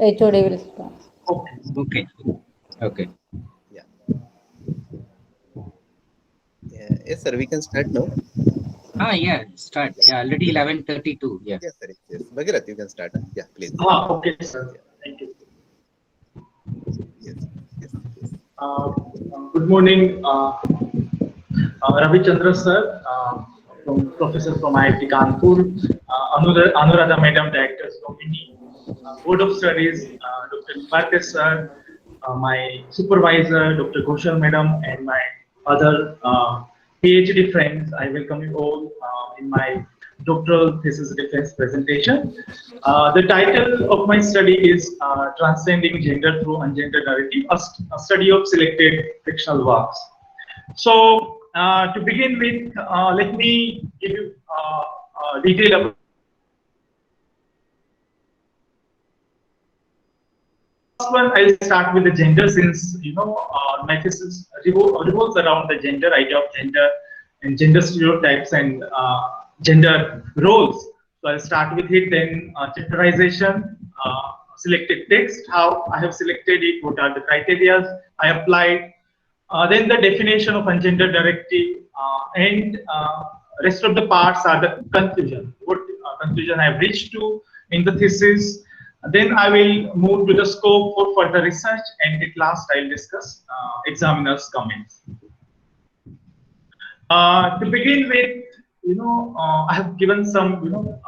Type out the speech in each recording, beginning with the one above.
HOD will start. Okay. Okay. Okay. Yeah. Yes, sir. We can start now. Yeah, start. Yeah, already 11:32. Yeah. Yes, sir. Yes. Bhagirath, you can start. Huh? Yeah, please. Okay, sir. Yeah. Thank you. Yes. Yes. Yes. Good morning, Ravi Chandra sir, from professor from IIT Kanpur, Anuradha Madam, directors from INI, Board of Studies, Dr. Nivarkar sir, my supervisor, Dr. Ghoshal Madam, and my other PhD friends. I welcome you all in my doctoral thesis defense presentation. The title of my study is Transcending Gender Through Ungendered Narrative, a study of selected fictional works. So, to begin with, let me give you detail about one. I'll start with the gender, since my thesis revolves around the gender, idea of gender and gender stereotypes and gender roles. So I'll start with it. Then chapterization, selected text, how I have selected it, what are the criteria I applied. Then the definition of ungendered directive, and rest of the parts are the conclusion. What conclusion I have reached to in the thesis. Then I will move to the scope for further research, and at last I will discuss examiner's comments. To begin with, I have given some,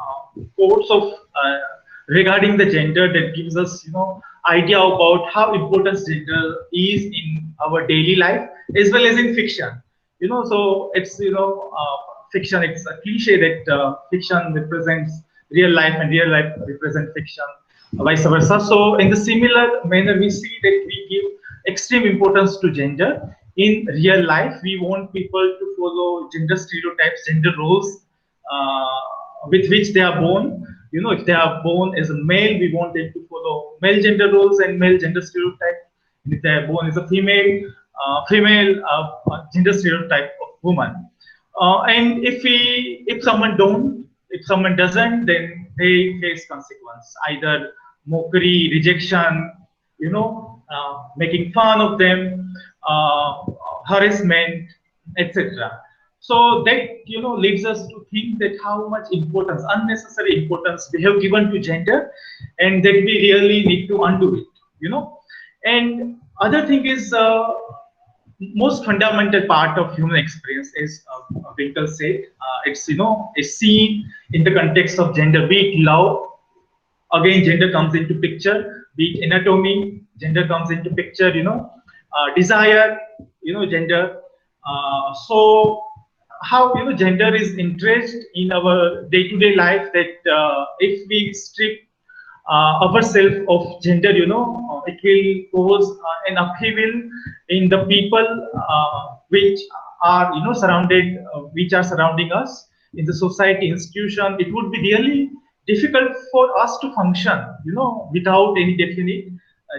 quotes of regarding the gender that gives us, idea about how important gender is in our daily life as well as in fiction. So it's, fiction. It's a cliche that fiction represents real life and real life represents fiction, vice versa. So in the similar manner, we see that we give extreme importance to gender in real life. We want people to follow gender stereotypes, gender roles with which they are born. If they are born as a male, we want them to follow male gender roles and male gender stereotypes. And if they are born as a female, female gender stereotype of woman. And if someone doesn't, then they face consequence, either mockery, rejection, making fun of them, harassment, etc. So that leads us to think that how much importance, unnecessary importance, we have given to gender, and that we really need to undo it. And other thing is, most fundamental part of human experience is, Winkle said, it's is seen in the context of gender. Be it love, again gender comes into picture. Be it anatomy, gender comes into picture. Desire, gender. So how gender is entrenched in our day-to-day life, that if we strip ourselves of gender, it will cause an upheaval in the people which are which are surrounding us in the society, institution. It would be really difficult for us to function, without any definite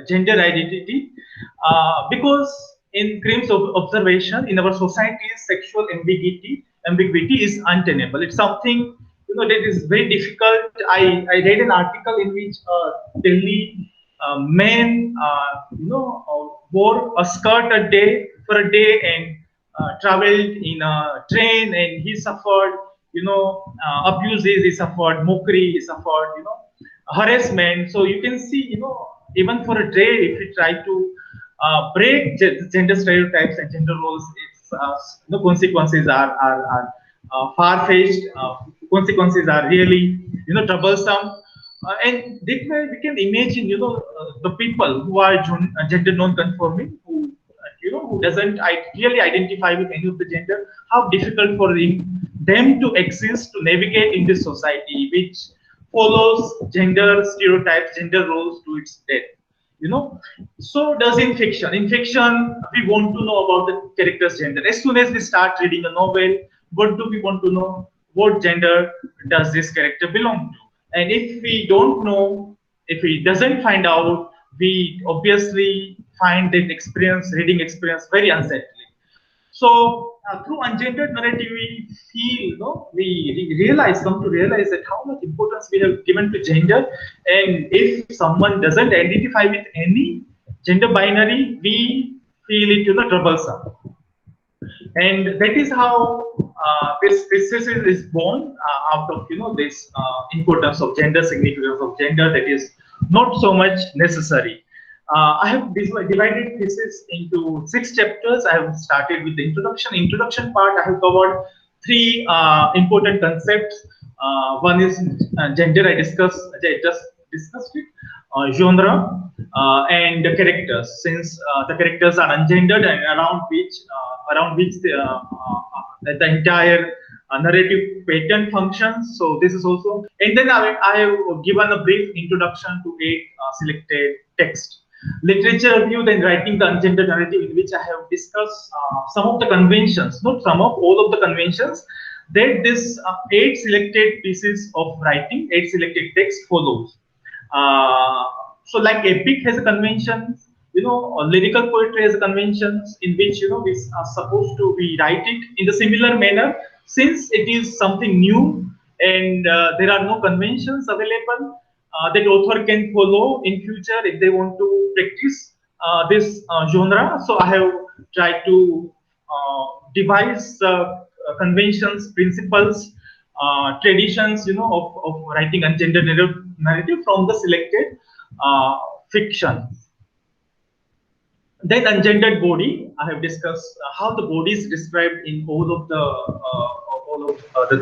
gender identity, because in terms of observation in our society, sexual ambiguity is untenable. It's something that is very difficult. I read an article in which Delhi man wore a skirt for a day, and traveled in a train, and he suffered abuses, he suffered mockery, he suffered harassment. So you can see, even for a day, if we try to break gender stereotypes and gender roles, it's the consequences are far-fetched. Consequences are really troublesome, and we can imagine the people who are gender non-conforming, who doesn't really identify with any of the gender, how difficult for them to exist, to navigate in this society which follows gender stereotypes, gender roles to its death. So does in fiction. In fiction, we want to know about the character's gender. As soon as we start reading a novel, what do we want to know? What gender does this character belong to? And if we don't know, if we doesn't find out, we obviously find that reading experience very unsettling. So through ungendered narrative, we feel, we realize, come to realize that how much importance we have given to gender, and if someone doesn't identify with any gender binary, we feel it, troublesome. And that is how this thesis is born out of this importance of gender, significance of gender that is not so much necessary. I have divided thesis into 6 chapters. I have started with the introduction. Introduction part, I have covered 3 important concepts. One is gender. I just discussed it. Genre and the characters. Since the characters are ungendered and around which the entire narrative pattern functions. So this is also, and then I have given a brief introduction to 8 selected texts. Literature review, then writing the ungendered narrative, in which I have discussed some of the conventions, not some of, all of the conventions that this 8 selected pieces of writing, 8 selected text follows. So like epic has a convention, lyrical poetry has a conventions in which we are supposed to be write it in the similar manner, since it is something new and there are no conventions available that author can follow in future if they want to practice this genre. So I have tried to devise conventions, principles, traditions, of writing ungendered narrative from the selected fiction. Then ungendered body, I have discussed how the body is described in all of the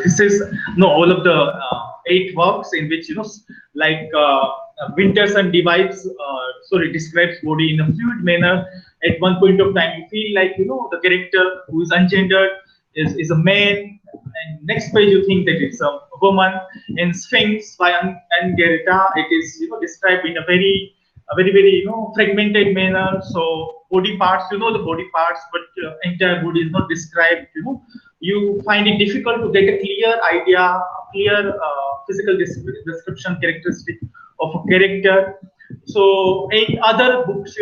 thesis, no, all of the 8 works in which like Winterson describes body in a fluid manner. At one point of time, you feel like the character who is ungendered is a man, and next page you think that it's a woman. In Sphinx by Anguerita, it is described in a very fragmented manner. So body parts, the body parts, but entire body is not described. You find it difficult to get a clear idea, a clear physical description characteristic of a character. So in other books,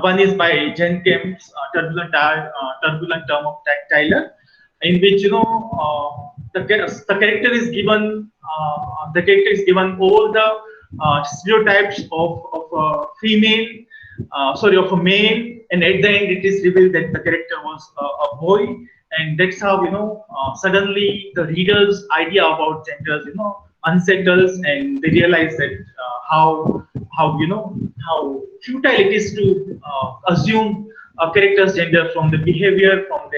one is by Jen Kemp's Turbulent Term of Tyler, in which the character is given all the stereotypes of female, of a male, and at the end it is revealed that the character was a boy, and that's how suddenly the reader's idea about genders unsettles, and they realize that how futile it is to assume a character's gender from the behavior, from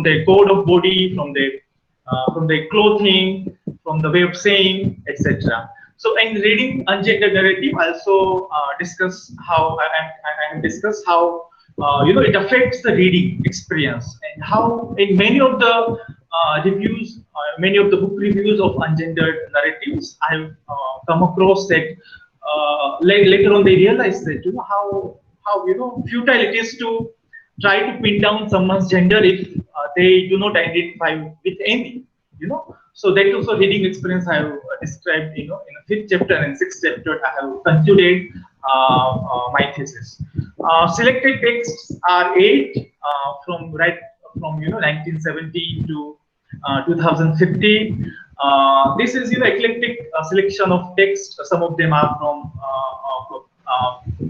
their code of body, from their clothing, from the way of saying, etc. So in reading ungendered narrative, I also discuss how it affects the reading experience, and how in many of the reviews, many of the book reviews of ungendered narratives, I have come across that later on they realize that how futile it is to try to pin down someone's gender if they do not identify with any. So that also reading experience I have described, in the 5th chapter and 6th chapter. I have concluded my thesis. Selected texts are 8 from 1970 to 2015. This is eclectic selection of text. Some of them are from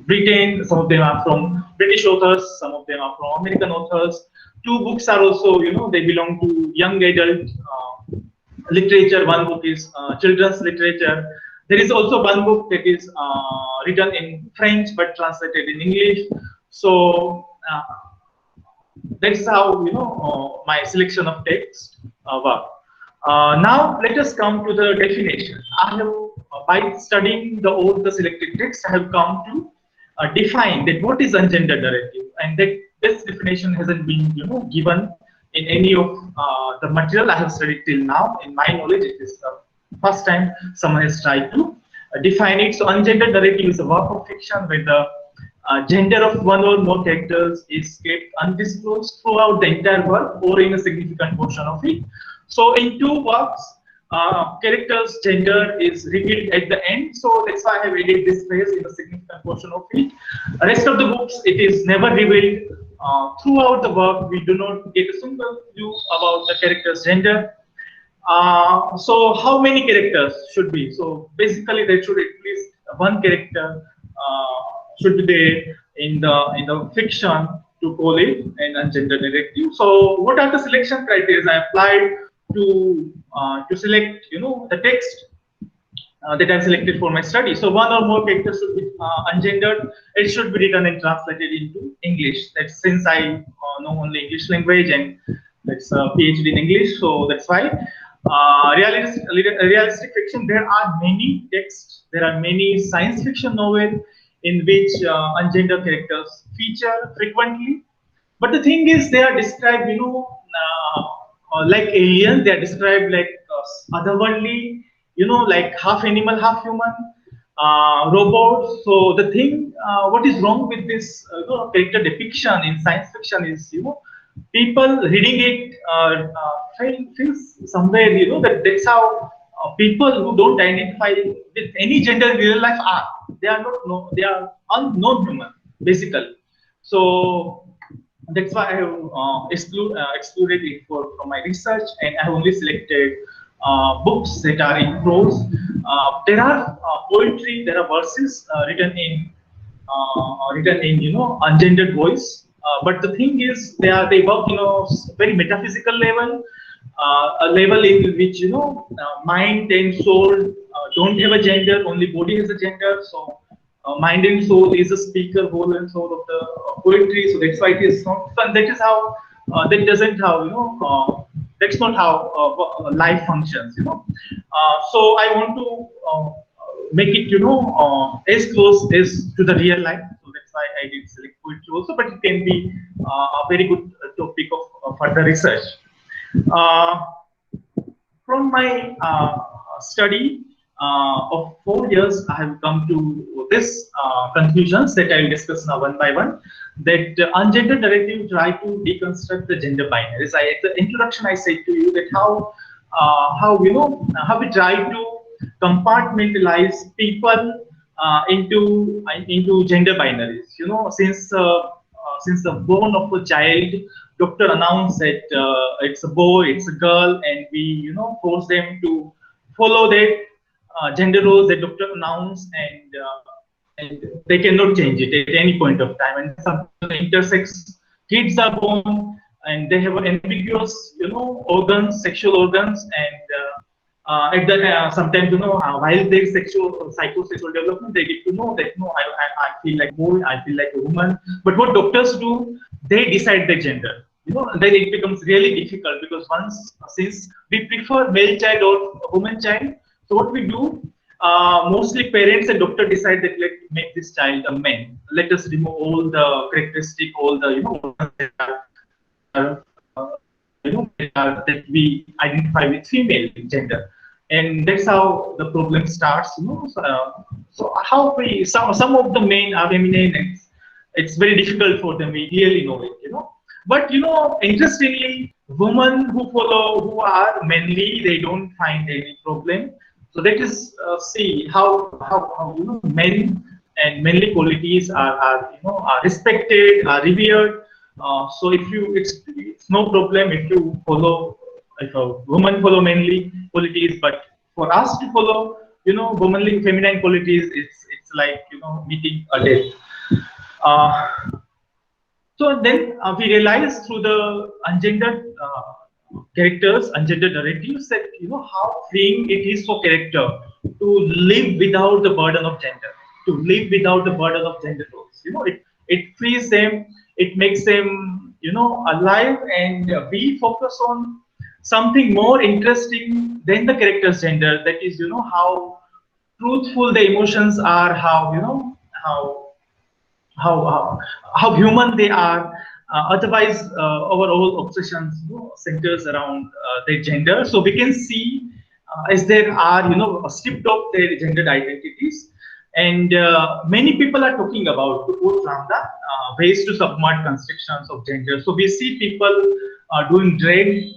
Britain, some of them are from British authors, some of them are from American authors. 2 books are also, they belong to young adult literature. One book is children's literature. There is also one book that is written in French but translated in English. So that's how my selection of text work. Now let us come to the definition. I have, by studying all the selected texts, I have come to define that what is ungendered narrative, and that this definition hasn't been given in any of the material I have studied till now. In my knowledge, it is the first time someone has tried to define it. So ungendered narrative is a work of fiction where the gender of one or more characters is kept undisclosed throughout the entire work or in a significant portion of it. So in 2 works, character's gender is revealed at the end. So that's why I have added this phrase in a significant portion of it. The rest of the books, it is never revealed throughout the work, we do not get a single clue about the character's gender. So how many characters should be? So basically, there should at least one character should be there in the fiction to co-lead and ungender narrative. So what are the selection criteria I applied to select the text that I've selected for my study? So one or more characters should be ungendered. It should be written and translated into English. That's since I know only English language and that's a PhD in English, so that's why. Realistic fiction, there are many texts, there are many science fiction novels in which ungendered characters feature frequently. But the thing is, they are described, like aliens. They are described like otherworldly, like half animal, half human, robots. So the thing, what is wrong with this character depiction in science fiction is, people reading it feels somewhere, that that's how people who don't identify with any gender in real life are. They are not, no, they are unknown human, basically. So that's why I have excluded it from my research, and I have only selected books that are in prose. There are poetry, there are verses written in ungendered voice. But the thing is, they work very metaphysical level, a level in which mind and soul don't have a gender, only body has a gender. So mind and soul is a speaker, whole and soul of the poetry. So that's why it is not fun. That is how that doesn't how that's not how life functions. So I want to make it as close as to the real life. So that's why I did select poetry also, but it can be a very good topic of further research. From my study of 4 years, I have come to this conclusions that I will discuss now one by one. That ungendered narrative try to deconstruct the gender binaries. At the introduction, I said to you that how we try to compartmentalize people into gender binaries. Since the born of a child, doctor announced that it's a boy, it's a girl, and we force them to follow that gender roles that doctor announced, and they cannot change it at any point of time. And some intersex kids are born and they have ambiguous organs, sexual organs, and at the sometimes while their psychosexual development, they get to know that no, I feel like boy, I feel like a woman. But what doctors do, they decide the gender. Then it becomes really difficult, because since we prefer male child or woman child, so what we do, mostly parents and doctor decide that let's make this child a man. Let us remove all the characteristic, all the that we identify with female gender, and that's how the problem starts. So how some of the men are feminine, and it's very difficult for them. We clearly know it. But interestingly, women who are manly, they don't find any problem. So that is see how men and manly qualities are respected, are revered. So it's no problem if a woman follow manly qualities, but for us to follow womanly feminine qualities, it's like meeting a death. So then we realize through the ungendered characters, ungendered narratives, that how freeing it is for character to live without the burden of gender, to live without the burden of gender roles. It frees them, it makes them alive, and we focus on something more interesting than the character's gender. That is how truthful the emotions are, how human they are. Otherwise, our whole obsessions centers around their gender. So we can see as there are stripped off their gendered identities, and many people are talking about, to quote Ramda, ways to subvert constructions of gender. So we see people doing drag,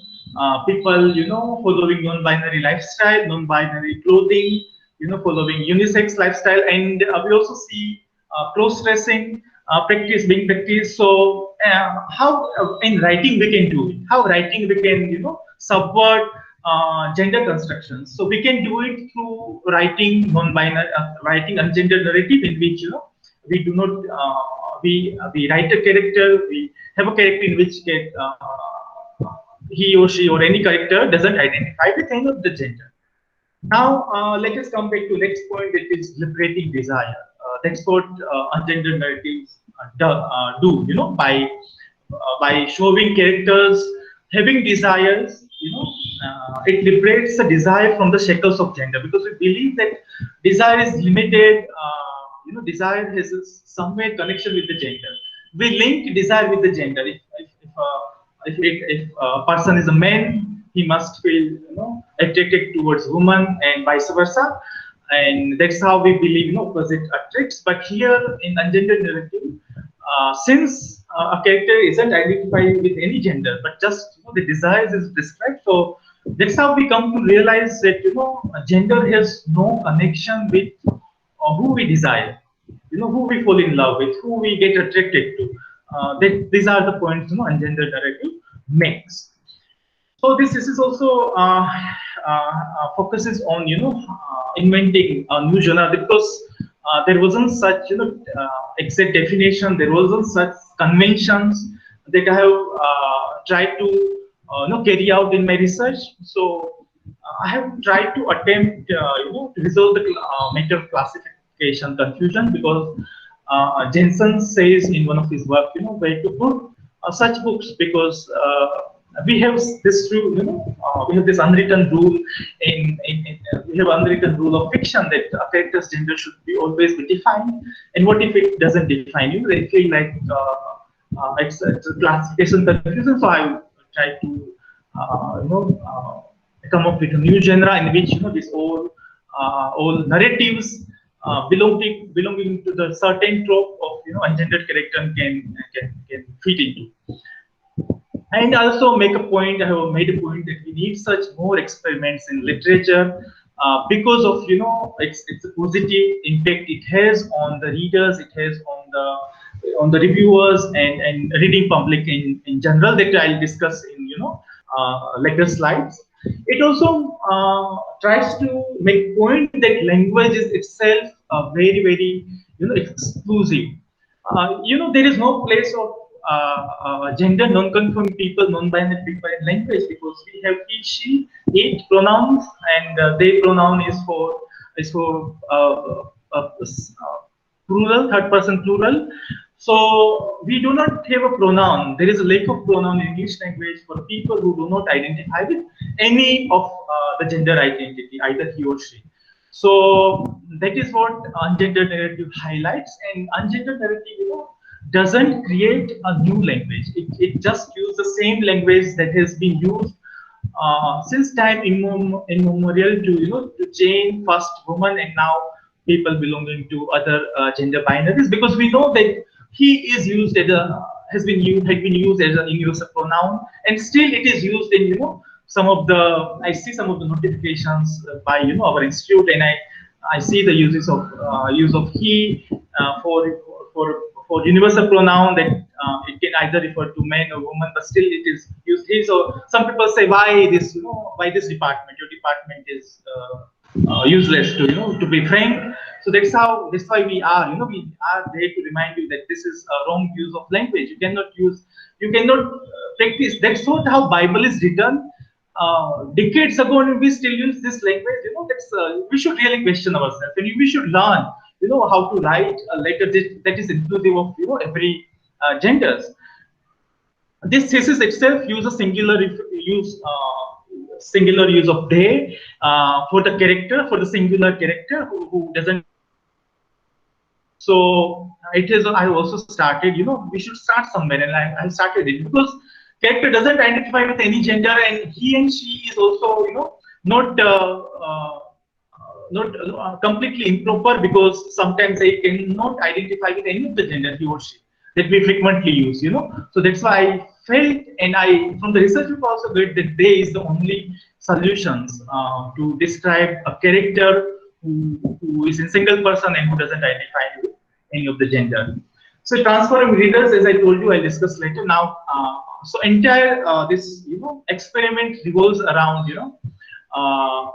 people following non-binary lifestyle, non-binary clothing, following unisex lifestyle, and we also see cross-dressing. being practiced. So how in writing we can do it? How writing we can subvert gender constructions? So we can do it through writing non-binary, writing ungendered narrative in which we do not we write a character, we have a character in which he or she or any character doesn't identify with any of the gender. Now, let us come back to next point, that is liberating desire. That's what ungendered narratives do, by showing characters having desires, it liberates the desire from the shackles of gender, because we believe that desire is limited, desire has some way connection with the gender. We link desire with the gender. If a person is a man, he must feel attracted towards woman and vice versa, and that's how we believe opposite attracts. But here in ungendered narrative, since a character isn't identified with any gender, but just the desires is described, so that's how we come to realize that gender has no connection with who we desire, who we fall in love with, who we get attracted to. These are the points ungendered narrative makes. So this is also focuses on inventing a new genre, because there wasn't such exact definition, there wasn't such conventions that I have tried to carry out in my research. So I have tried to attempt to resolve the matter of classification confusion, because Jensen says in one of his work, where to put such books, because we have this rule, we have this unwritten rule we have unwritten rule of fiction that a character's gender should be always be defined. And what if it doesn't define you? They feel like it's a classification confusion. So I try to come up with a new genre in which this all narratives belonging to the certain trope of ungendered character can fit into. And also make a point, I have made a point that we need such more experiments in literature, because of it's a positive impact it has on the readers, it has on the reviewers and reading public in general, that I'll discuss in later slides. It also tries to make point that language is itself very, very exclusive. There is no place of gender non-conforming people, non-binary people in language, because we have he, she, it pronouns, and they pronoun is for plural, third person plural. So we do not have a pronoun. There is a lack of pronoun in English language for people who do not identify with any of the gender identity, either he or she. So that is what ungendered narrative highlights. And ungendered narrative, doesn't create a new language. It just uses the same language that has been used since time immemorial to change first woman and now people belonging to other gender binaries, because we know that he is used as has been used as an universal pronoun, and still it is used in some of the, I see some of the notifications by our institute, and I see the uses of use of he for universal pronoun, that it can either refer to man or woman, but still it is used he. So some people say, why this department? Your department is useless, to be frank. So that's why we are there to remind you that this is a wrong use of language. You cannot practice. That's not how Bible is written decades ago, and we still use this language. We should really question ourselves, and we should learn how to write a letter that is inclusive of every genders. This thesis itself uses singular use of they for the character, for the singular character who doesn't. So it is. I also started. We should start somewhere, and I started it because character doesn't identify with any gender, and he and she is also not completely improper, because sometimes they cannot identify with any of the gender, he or she, that we frequently use. So that's why I felt, and from the research we also get that they is the only solutions to describe a character who is in single person and who doesn't identify with any of the gender. So transforming readers, as I told you, I'll discuss later. Now, so entire this experiment revolves around uh,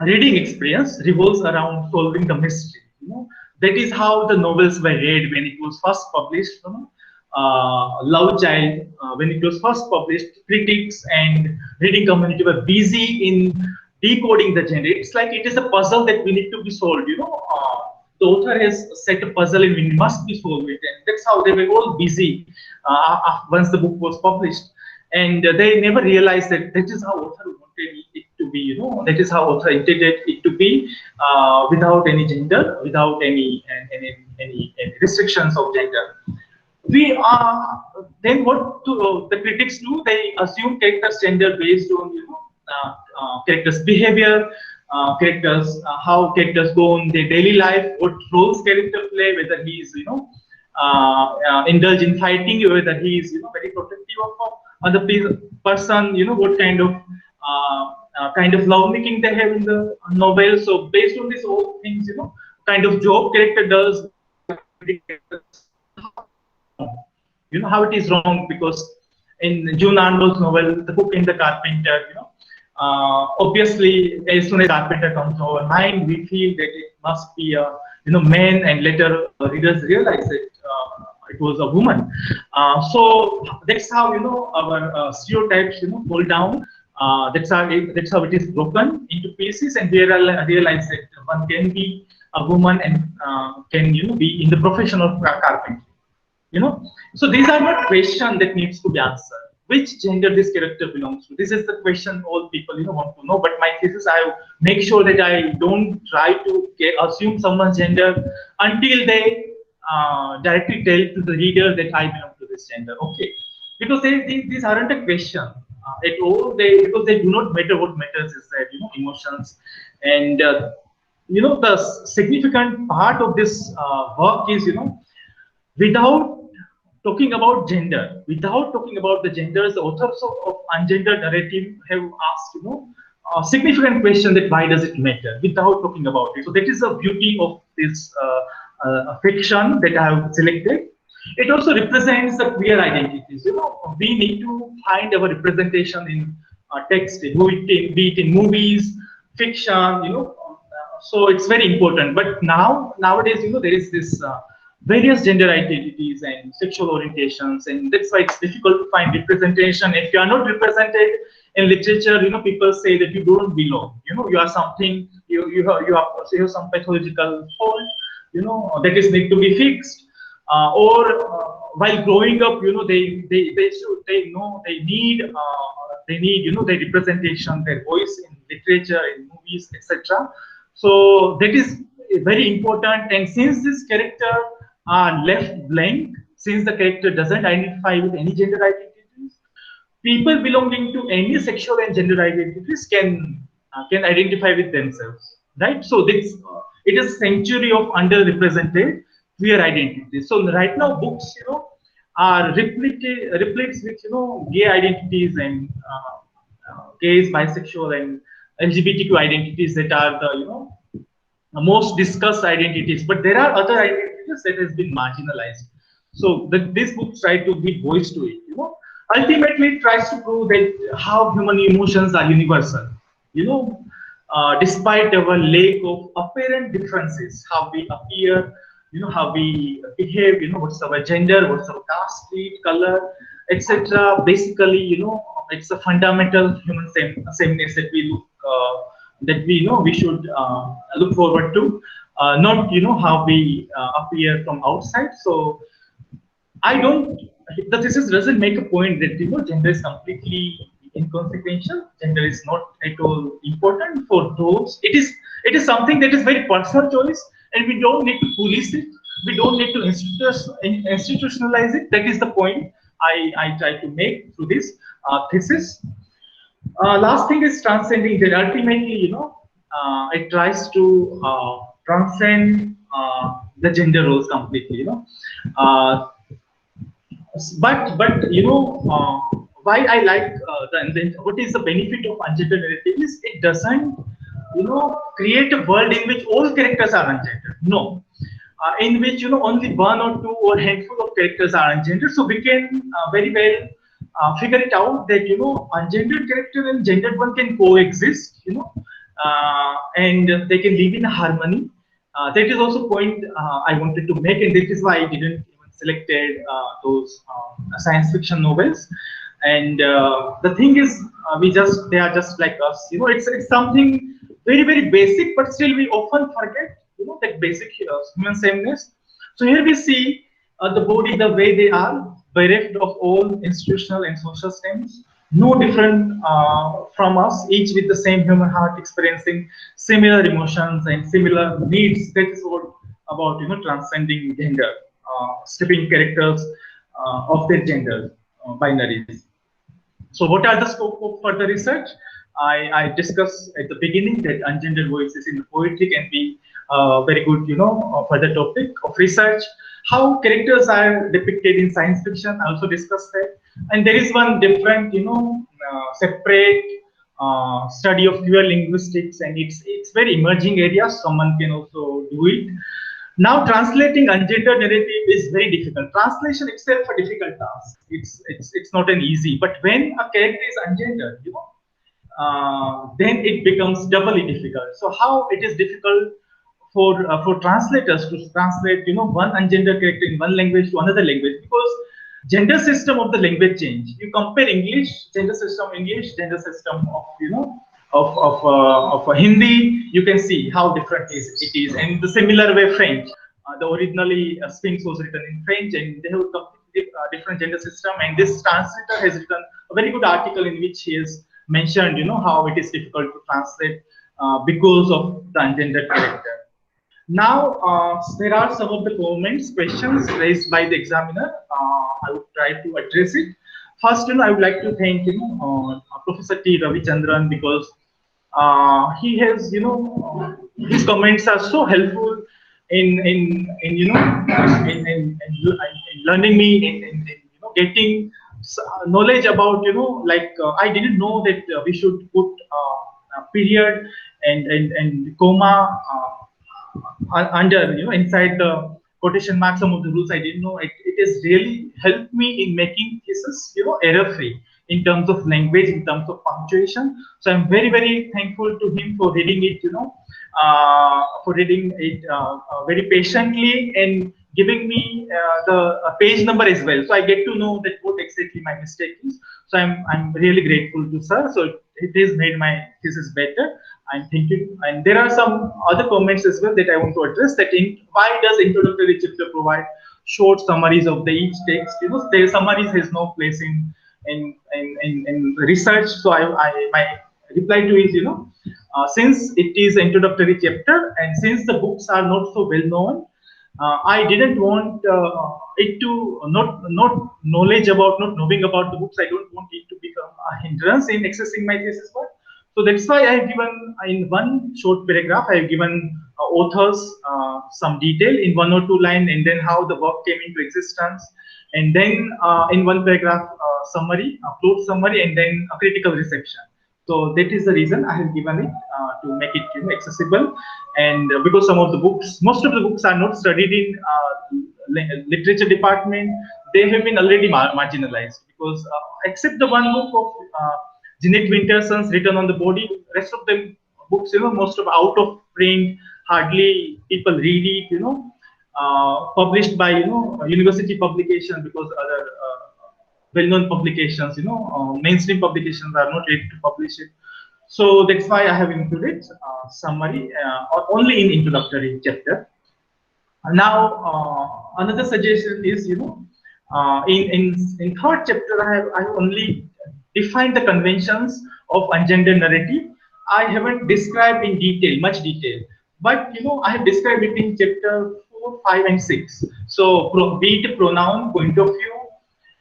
reading experience revolves around solving the mystery. That is how the novels were read when it was first published. Love Child, when it was first published, critics and reading community were busy in decoding the genre. It's like it is a puzzle that we need to be solved. The author has set a puzzle and we must be solved it, and that's how they were all busy once the book was published, and they never realized that that is how author wanted it to be. That is how author intended it to be, without any gender, without any restrictions of gender. We are then what the critics do? They assume characters' gender based on characters' behavior, characters how characters go on their daily life, what roles character play, whether he is indulge in fighting, whether he is very protective of other person, what kind of lovemaking they have in the novel. So based on these all things, kind of job character does, how it is wrong, because in June Arnold's novel, The Cook and the Carpenter, obviously, as soon as Carpenter comes to our mind, we feel that it must be a man, and later readers realize that it was a woman. So that's how our stereotypes fall down. That's how it is broken into pieces, and we realize that one can be a woman and can be in the profession of carpentry. So these are not questions that needs to be answered. Which gender this character belongs to? This is the question all people want to know. But my thesis, I make sure that I don't try to assume someone's gender until they directly tell to the reader that I belong to this gender. Okay, because these aren't a question at all. Because they do not matter. What matters is that emotions, and the significant part of this work is without talking about gender, without talking about the genders, the authors of Ungendered Narrative have asked, a significant question that why does it matter, without talking about it. So that is the beauty of this fiction that I have selected. It also represents the queer identities. We need to find our representation in text, be it in movies, fiction. So it's very important. But nowadays, there is this various gender identities and sexual orientations, and that's why it's difficult to find representation. If you are not represented in literature, people say that you don't belong. You are something. You have some pathological fault. That is need to be fixed. While growing up, they need their representation, their voice in literature, in movies, etc. So that is very important. And since this character are left blank, since the character doesn't identify with any gender identities, people belonging to any sexual and gender identities can identify with themselves, right? So this it is a century of underrepresented queer identities. So right now, books are replete with gay identities and gays, bisexual, and LGBTQ identities that are the most discussed identities. But there are other identities that has been marginalized. So this book tries to give voice to it. Ultimately, it tries to prove that how human emotions are universal. Despite our lack of apparent differences, how we appear, how we behave, what's our gender, what's our caste, creed, color, etc. Basically, it's a fundamental human sameness that we we should look forward to. Not how we appear from outside. So the thesis doesn't make a point that gender is completely inconsequential. Gender is not at all important for those. It is something that is very personal choice, and we don't need to police it. We don't need to institutionalize it. That is the point I try to make through this thesis. Last thing is transcending that. Ultimately, it tries to transcend the gender roles completely. But why I like what is the benefit of ungendered narrative is it doesn't create a world in which all characters are ungendered. No, in which only one or two or handful of characters are ungendered. So we can very well figure it out that ungendered character and gendered one can coexist, and they can live in harmony. That is also point I wanted to make, and that is why I didn't even selected those science fiction novels. And the thing is, they are just like us. It's something very basic, but still we often forget that basic human sameness. So here we see the body the way they are, bereft of all institutional and social stems, no different from us, each with the same human heart, experiencing similar emotions and similar needs. That is what about transcending gender, stripping characters of their gender binaries. So what are the scope of further research? I discussed at the beginning that ungendered voices in poetry can be a very good, further topic of research. How characters are depicted in science fiction, I also discussed that. And there is one different, separate study of queer linguistics, and it's very emerging area. Someone can also do it. Now, translating ungendered narrative is very difficult. Translation itself a difficult task. It's not an easy. But when a character is ungendered, then it becomes doubly difficult. So how it is difficult for translators to translate one ungendered character in one language to another language, because gender system of the language change. You compare English gender system, gender system of Hindi, you can see how different it is. And the similar way French, the originally Sphinx was written in French, and they have a completely different gender system. And this translator has written a very good article in which he has mentioned, how it is difficult to translate because of the ungendered character. Now, there are some of the comments, questions raised by the examiner. I would try to address it. First, I would like to thank Professor T. Ravichandran, because he has, his comments are so helpful in learning me, in getting knowledge about, I didn't know that we should put a period and comma under, inside the quotation mark. Some of the rules I didn't know. It has really helped me in making thesis, error free in terms of language, in terms of punctuation. So I'm very thankful to him for reading it, very patiently, and giving me the page number as well. So I get to know that what exactly my mistake is. So I'm really grateful to sir. So it has made my thesis better. I'm thinking, and there are some other comments as well that I want to address. That why does introductory chapter provide short summaries of each text? Their summaries has no place in research. So my reply to is, since it is introductory chapter, and since the books are not so well known, I didn't want it to not knowledge about, not knowing about the books. I don't want it to become a hindrance in accessing my thesis work. So that's why I have given, in one short paragraph, I have given authors some detail in 1 or 2 lines, and then how the work came into existence, and then in one paragraph summary, a plot summary, and then a critical reception. So that is the reason I have given it to make it accessible. And because some of the books, most of the books are not studied in literature department, they have been already marginalized, because except the one book of Jeanette Winterson's Written on the Body, rest of the books, most of out of print, hardly people read it, published by, university publication, because other well-known publications, mainstream publications are not ready to publish it. So that's why I have included summary only in introductory chapter. Now, another suggestion is, in third chapter, I have only defined the conventions of ungendered narrative. I haven't described in detail, much detail, but I have described it in chapter 4, 5, and 6. So, be it pronoun, point of view,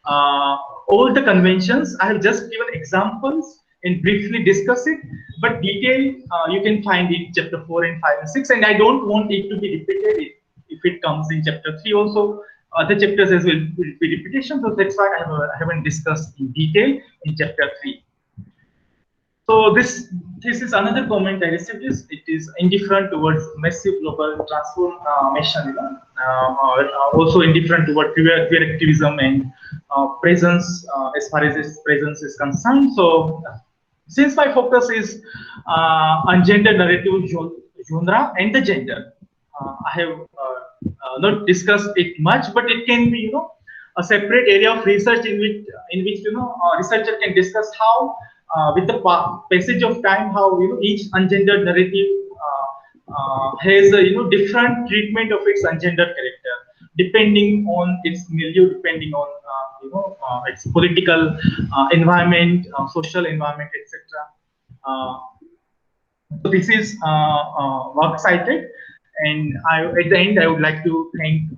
all the conventions, I have just given examples and briefly discuss it, but detail you can find in chapter 4 and 5 and 6, and I don't want it to be repeated if it comes in chapter 3 also. Other chapters as well will be repetition, so that's why I haven't discussed in detail in chapter 3. So this is another comment I received is it is indifferent towards massive global transformation, or also indifferent toward queer activism and presence as far as its presence is concerned. So since my focus is on gender narrative genre and the gender, I have not discussed it much, but it can be a separate area of research in which researcher can discuss how with the passage of time how each ungendered narrative has a different treatment of its ungendered character depending on its milieu, depending on its political environment, social environment, etc. So this is work cited, and at the end I would like to thank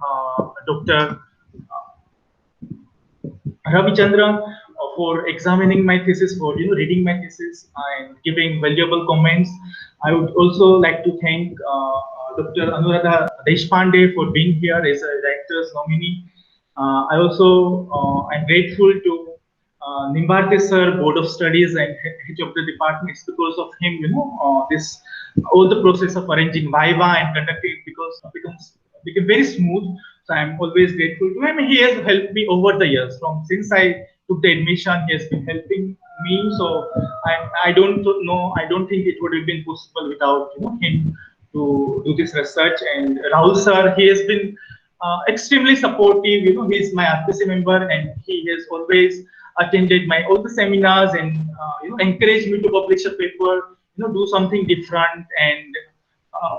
Dr. Ravichandran for examining my thesis, for reading my thesis and giving valuable comments. I would also like to thank Dr. Anuradha Deshpande for being here as a director's nominee. I also am grateful to Nimbarte sir, Board of Studies and head of the department. It's because of him, this all the process of arranging Viva and conducting it became very smooth. So I'm always grateful to him. He has helped me over the years. From since I took the admission, he has been helping me. So I don't know. I don't think it would have been possible without him to do this research. And Rahul sir, he has been extremely supportive. He's my RPC member, and he has always attended my all the seminars and encouraged me to publish a paper. Do something different and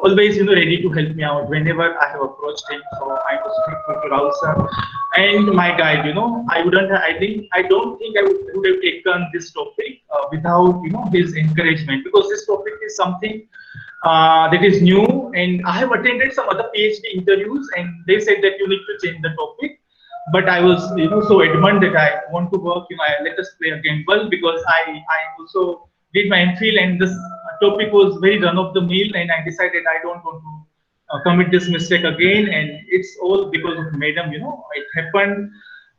always ready to help me out whenever I have approached him. So I was thankful to Rahul sir and my guide. I don't think I would have taken this topic without his encouragement, because this topic is something that is new, and I have attended some other PhD interviews and they said that you need to change the topic. But I was so adamant that I want to work. Let us play a game well, because I also did my MPhil and this topic was very run of the mill, and I decided I don't want to commit this mistake again. And it's all because of Madam. It happened,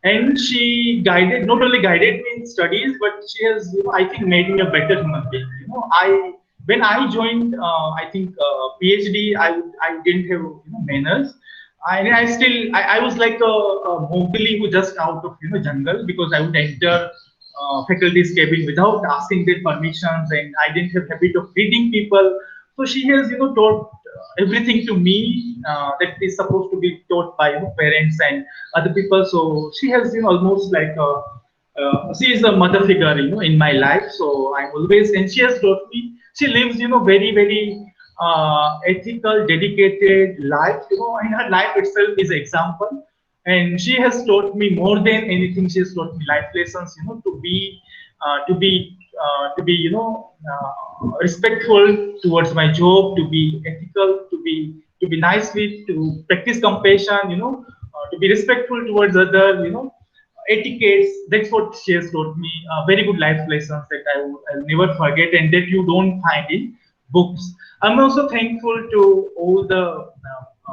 and she not only guided me in studies, but she has I think made me a better human being. When I joined I think PhD, I didn't have manners. I was like a Mowgli who just out of jungle, because I would enter faculty's cabin without asking their permissions, and I didn't have habit of reading people. So she has taught everything to me that is supposed to be taught by parents and other people. So she has almost like she is a mother figure in my life. So I'm always, and she has taught me. She lives very very ethical, dedicated life. And her life itself is an example. And she has taught me more than anything. She has taught me life lessons. To be respectful towards my job, to be ethical, to be nice with, to practice compassion. To be respectful towards other. Etiquettes. That's what she has taught me. Very good life lessons that I'll never forget, and that you don't find in books. I'm also thankful to all the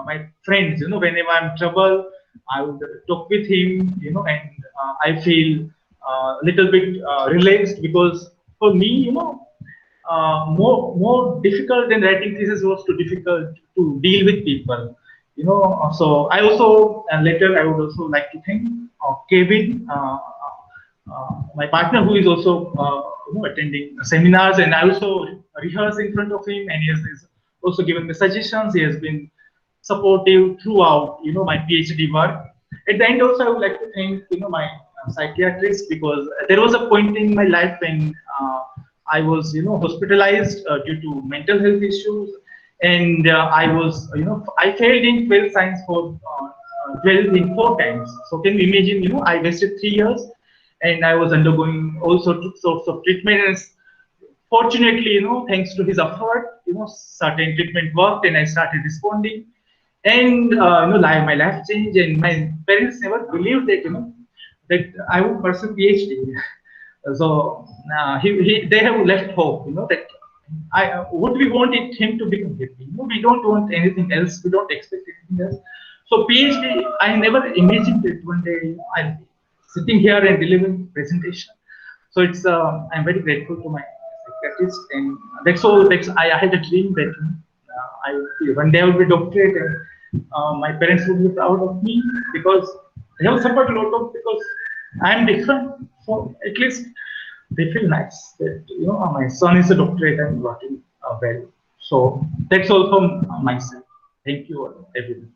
my friends. Whenever I'm in trouble, I would talk with him. And I feel a little bit relaxed, because for me, more difficult than writing thesis was too difficult to deal with people. So I also, and later I would also like to thank Kevin, my partner, who is also attending seminars, and I also rehearse in front of him, and he has also given me suggestions. He has been supportive throughout my PhD work. At the end also, I would like to thank my psychiatrist, because there was a point in my life when I was hospitalized due to mental health issues, and I was I failed in 12 science for 12 in 4 times. So can you imagine? I wasted 3 years, and I was undergoing all sorts of treatments. Fortunately, thanks to his effort, certain treatment worked, and I started responding. And my life changed, and my parents never believed that that I would pursue PhD. So they have left hope. That what we want is him to become happy. We don't want anything else. We don't expect anything else. So PhD, I never imagined that one day I'll be sitting here and delivering presentation. So it's I'm very grateful to my artist, and that's I had a dream that I one day I will be doctorate, and my parents would be proud of me because they have suffered a lot of because I am different. So at least they feel nice that my son is a doctorate and working well. So that's all from myself. Thank you, everyone.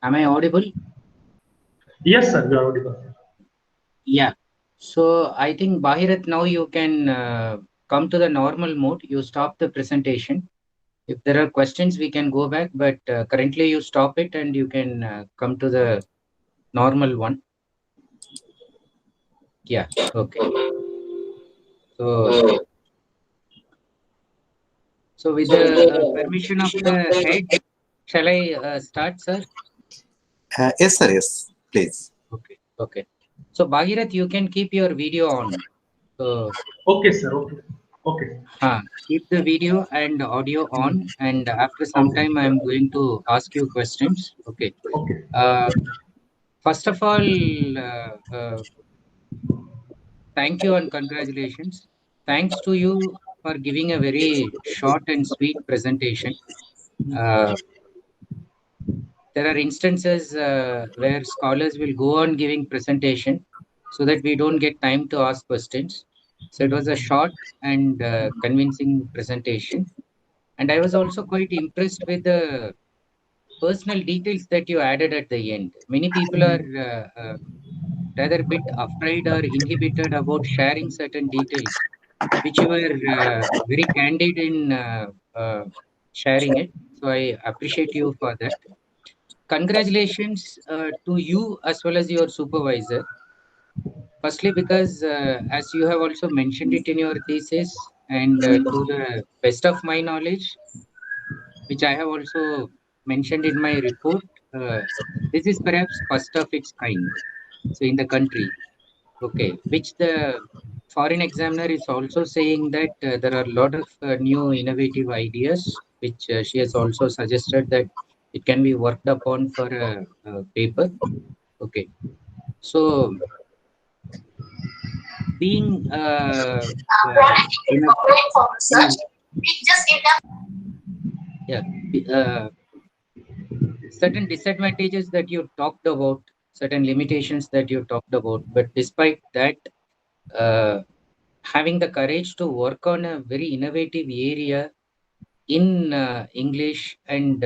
Am I audible? Yes, sir, you are audible. Yeah. So I think Bahirat, now you can come to the normal mode. You stop the presentation. If there are questions, we can go back, but currently you stop it and you can come to the normal one. Yeah. Okay. So with the permission of the head, shall I start, sir? Yes, sir. Yes, please. Okay. Okay. So Bhagirat, you can keep your video on. So Okay, sir. Okay. Okay. keep the video and audio on, and after some Okay. time, I'm going to ask you questions. Okay. Okay. First of all, thank you and congratulations. Thanks to you for giving a very short and sweet presentation. Uh, there are instances where scholars will go on giving presentation so that we don't get time to ask questions. So it was a short and convincing presentation. And I was also quite impressed with the personal details that you added at the end. Many people are rather bit afraid or inhibited about sharing certain details, which you were very candid in sharing it. So I appreciate you for that. Congratulations to you as well as your supervisor. Firstly, because as you have also mentioned it in your thesis, and to the best of my knowledge, which I have also mentioned in my report, this is perhaps first of its kind. So in the country, okay, which the foreign examiner is also saying that there are a lot of new innovative ideas, which she has also suggested that it can be worked upon for a paper. Okay, so being in a in a yeah certain disadvantages that you talked about, certain limitations that you talked about, but despite that, uh, having the courage to work on a very innovative area in English, and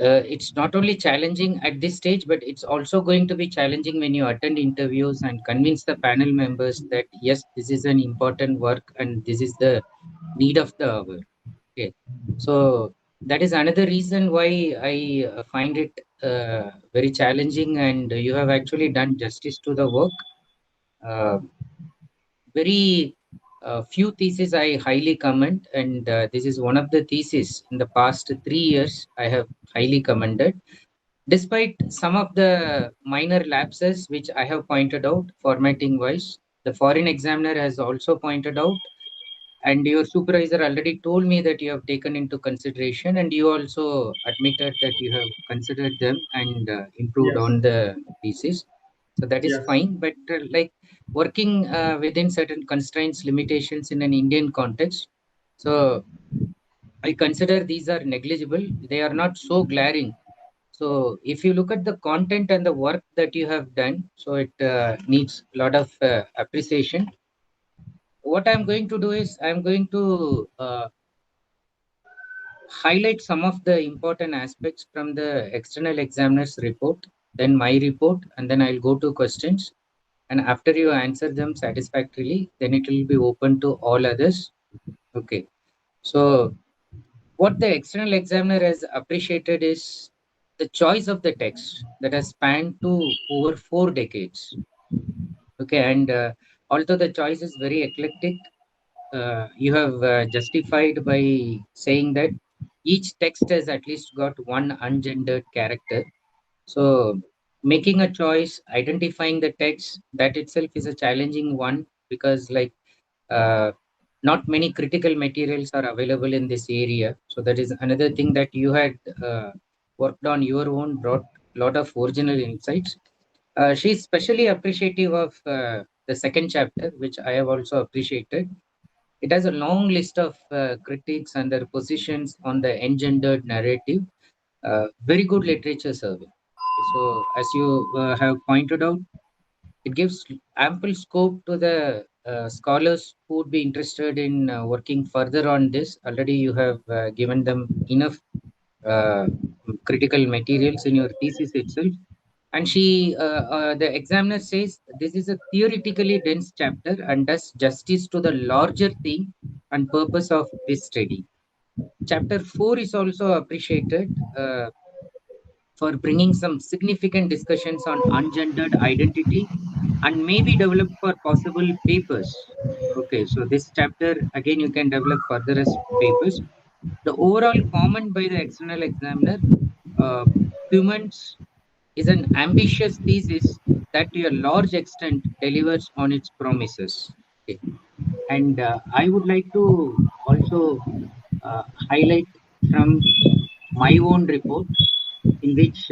it's not only challenging at this stage, but it's also going to be challenging when you attend interviews and convince the panel members that yes, this is an important work and this is the need of the hour. Okay, so that is another reason why I find it very challenging, and you have actually done justice to the work. Uh, very few theses I highly commend, and this is one of the theses in the past 3 years I have highly commended. Despite some of the minor lapses which I have pointed out, formatting wise, the foreign examiner has also pointed out, and your supervisor already told me that you have taken into consideration, and you also admitted that you have considered them and improved Yes. on the thesis. So that is Yes. fine, but like working within certain constraints, limitations in an Indian context, so I consider these are negligible. They are not so glaring. So if you look at the content and the work that you have done, so it needs a lot of appreciation. What I'm going to do is I'm going to highlight some of the important aspects from the external examiner's report, then my report, and then I'll go to questions. And after you answer them satisfactorily, then it will be open to all others. Okay. So what the external examiner has appreciated is the choice of the text that has spanned to over 4 decades. Okay. And although the choice is very eclectic, you have justified by saying that each text has at least got one ungendered character. So making a choice, identifying the text, that itself is a challenging one, because like uh, not many critical materials are available in this area. So that is another thing that you had worked on your own, brought a lot of original insights. She's specially appreciative of the second chapter, which I have also appreciated. It has a long list of critiques and their positions on the engendered narrative. Very good literature survey. So, as you have pointed out, it gives ample scope to the scholars who would be interested in working further on this. Already, you have given them enough uh, critical materials in your thesis itself. And the examiner says this is a theoretically dense chapter and does justice to the larger theme and purpose of this study. Chapter 4 is also appreciated for bringing some significant discussions on ungendered identity and may be developed for possible papers. Okay, so this chapter again you can develop further as papers. The overall comment by the external examiner, uh, humans is an ambitious thesis that to a large extent delivers on its promises. Okay. And I would like to also highlight from my own report in which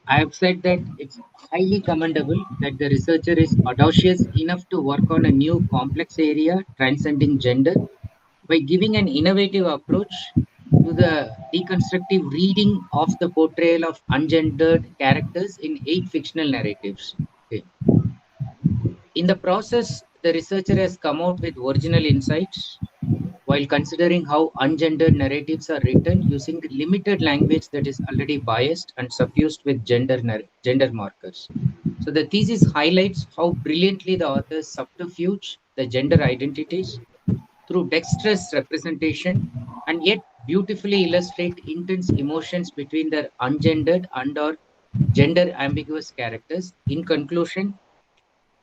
I have said that it's highly commendable that the researcher is audacious enough to work on a new complex area transcending gender by giving an innovative approach to the deconstructive reading of the portrayal of ungendered characters in 8 fictional narratives. Okay. In the process, the researcher has come out with original insights while considering how ungendered narratives are written using limited language that is already biased and suffused with gender markers. So the thesis highlights how brilliantly the authors subterfuge the gender identities through dexterous representation and yet beautifully illustrate intense emotions between their ungendered and or gender ambiguous characters. In conclusion,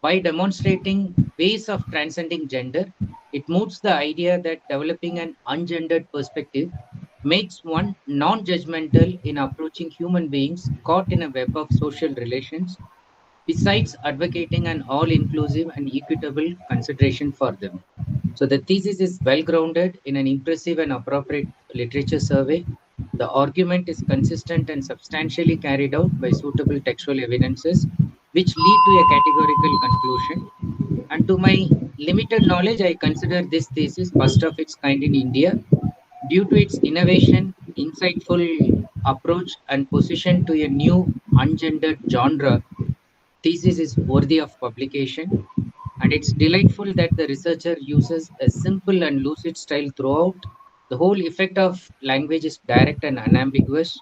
by demonstrating ways of transcending gender, it moots the idea that developing an ungendered perspective makes one non-judgmental in approaching human beings caught in a web of social relations, besides advocating an all-inclusive and equitable consideration for them. So the thesis is well grounded in an impressive and appropriate literature survey. The argument is consistent and substantially carried out by suitable textual evidences, which lead to a categorical conclusion. And to my limited knowledge, I consider this thesis first of its kind in India due to its innovation, insightful approach, and position to a new ungendered genre. Thesis is worthy of publication, and it's delightful that the researcher uses a simple and lucid style throughout. The whole effect of language is direct and unambiguous,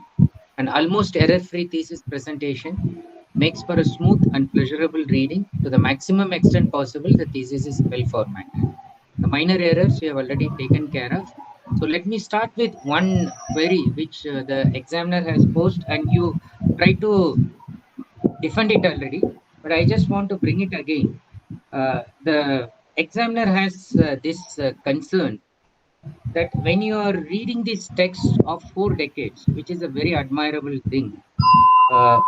and almost error-free thesis presentation makes for a smooth and pleasurable reading. To the maximum extent possible, the thesis is well formatted. The minor errors we have already taken care of. So let me start with one query which the examiner has posed, and you try to defend it already, but I just want to bring it again. The examiner has this concern that when you are reading this text of 4 decades, which is a very admirable thing,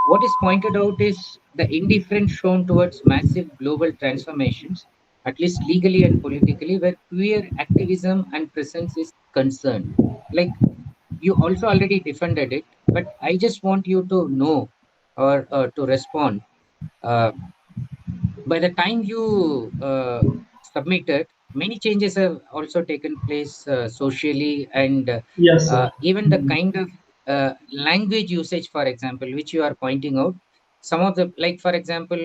what is pointed out is the indifference shown towards massive global transformations, at least legally and politically, where queer activism and presence is concerned. Like you also already defended it, but I just want you to know or to respond. Uh, by the time you submitted, many changes have also taken place socially, and Yes, sir. even the kind of language usage, for example, which you are pointing out, some of the, like, for example,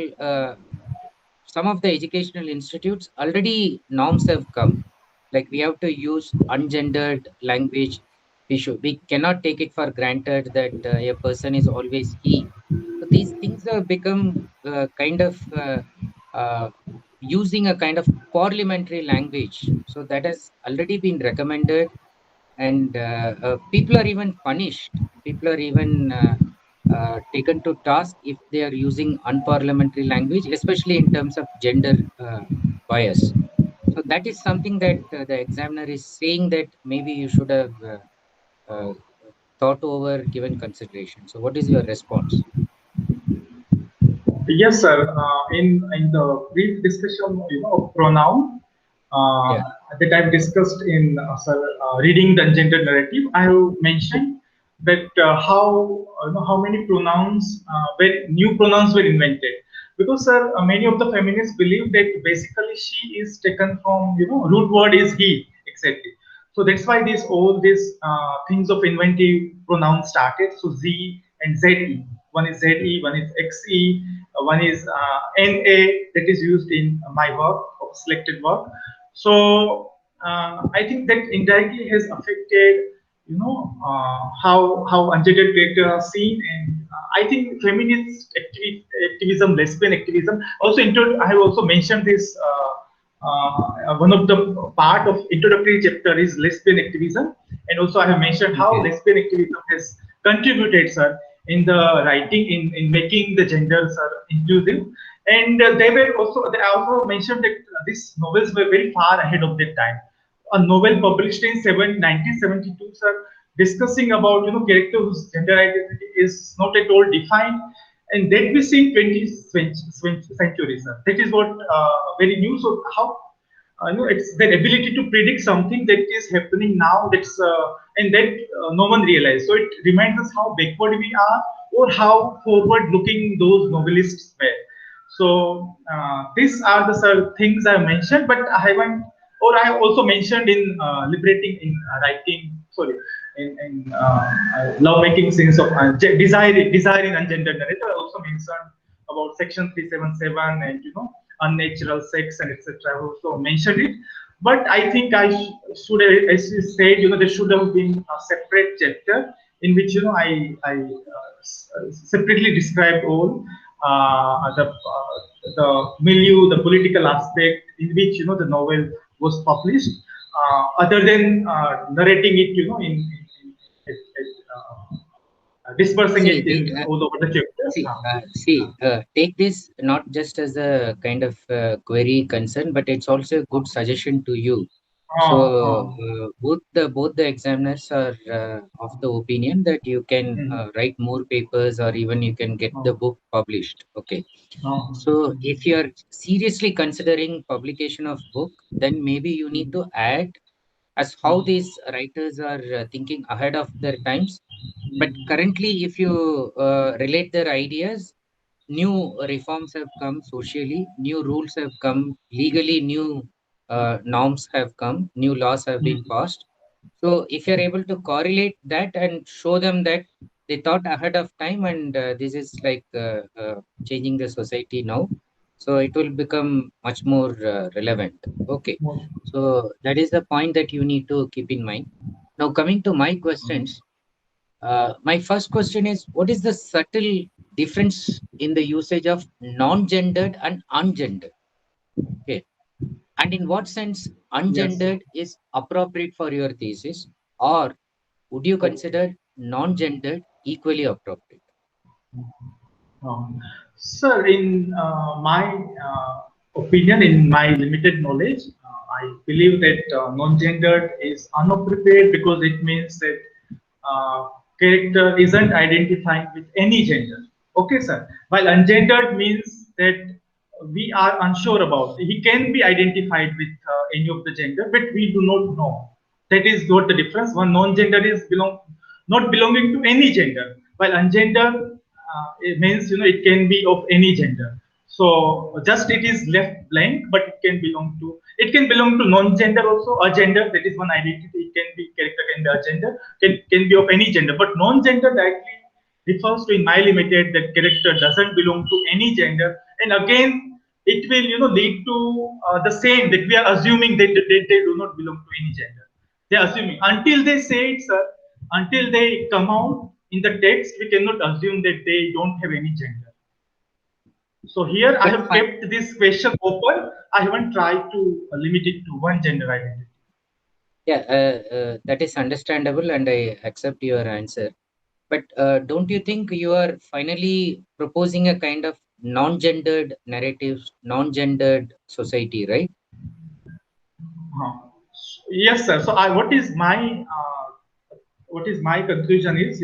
some of the educational institutes already norms have come. Like we have to use ungendered language. We cannot take it for granted that a person is always he. So these things have become kind of using a kind of parliamentary language. So that has already been recommended, and people are even punished. People are even taken to task if they are using unparliamentary language, especially in terms of gender bias. So that is something that the examiner is saying that maybe you should have uh, thought over, given consideration. So what is your response? Yes, sir. In the brief discussion, of pronoun Yeah. that I've discussed in sir, reading the gender narrative, I have mentioned that how many pronouns were new pronouns were invented. Because sir, many of the feminists believe that basically she is taken from root word is he exactly. So that's why this all these things of inventive pronouns started. So Z and ZE. One is ZE, one is XE, one is NA that is used in my work of selected work. So I think that indirectly has affected how ungendered characters are seen, and I think feminist activism, lesbian activism. Also, I have also mentioned this. One of the part of introductory chapter is lesbian activism, and also I have mentioned how Okay. lesbian activism has contributed, sir, in the writing in making the genders inclusive. And they also mentioned that these novels were very far ahead of their time. A novel published in 1972, sir, discussing about character whose gender identity is not at all defined, and that we see in 20th century, sir. That is what very new. So how it's their ability to predict something that is happening now. That's and that no one realized. So it reminds us how backward we are, or how forward-looking those novelists were. So these are the things I mentioned, but I haven't, or I have also mentioned in liberating in writing. Sorry, love making sense of desire in ungendered narrative. I also mentioned about section 377 and unnatural sex and etc. I also mentioned it, but I think should have, as you said, there should have been a separate chapter in which I separately described all the milieu, the political aspect in which the novel was published, other than narrating it, dispersing See, it in all over the chapters. take this not just as a kind of query concern, but it's also a good suggestion to you. So both the examiners are of the opinion that you can Mm, write more papers, or even you can get the oh, book published. Okay. oh, So if you are seriously considering publication of book, then maybe you need mm, to add as how oh, these writers are thinking ahead of their times. But mm, currently, if you relate their ideas, new reforms have come socially, new rules have come legally, new norms have come, new laws have been mm, passed. So if you're able to correlate that and show them that they thought ahead of time, and this is like changing the society now, so it will become much more relevant. Okay. oh, So that is the point that you need to keep in mind. Now, coming to my questions, my first question is, what is the subtle difference in the usage of non-gendered and ungendered? Okay. And in what sense yes. ungendered is appropriate for your thesis, or would you Okay. consider non-gendered equally appropriate? Sir, in my opinion, in my limited knowledge, I believe that non-gendered is unappropriate because it means that uh, character isn't identifying with any gender. Okay, sir. While ungendered means that we are unsure about. He can be identified with any of the gender, but we do not know. That is what the difference. One non-gender is not belonging to any gender, while ungender it means it can be of any gender. So just it is left blank, but it can belong to non-gender also, a gender, that is one identity. It can be character, can be a gender, can be of any gender, but non-gender directly refers to in my limited that character doesn't belong to any gender, and again it will lead to the same, that we are assuming that they do not belong to any gender. They're assuming until they say it, sir, until they come out in the text, we cannot assume that they don't have any gender. So here I But have kept this question open. I haven't tried to limit it to one gender identity. yeah, that is understandable, and I accept your answer. But don't you think you are finally proposing a kind of non-gendered narratives, non-gendered society, right? Uh-huh. Yes, sir. So what is my conclusion is,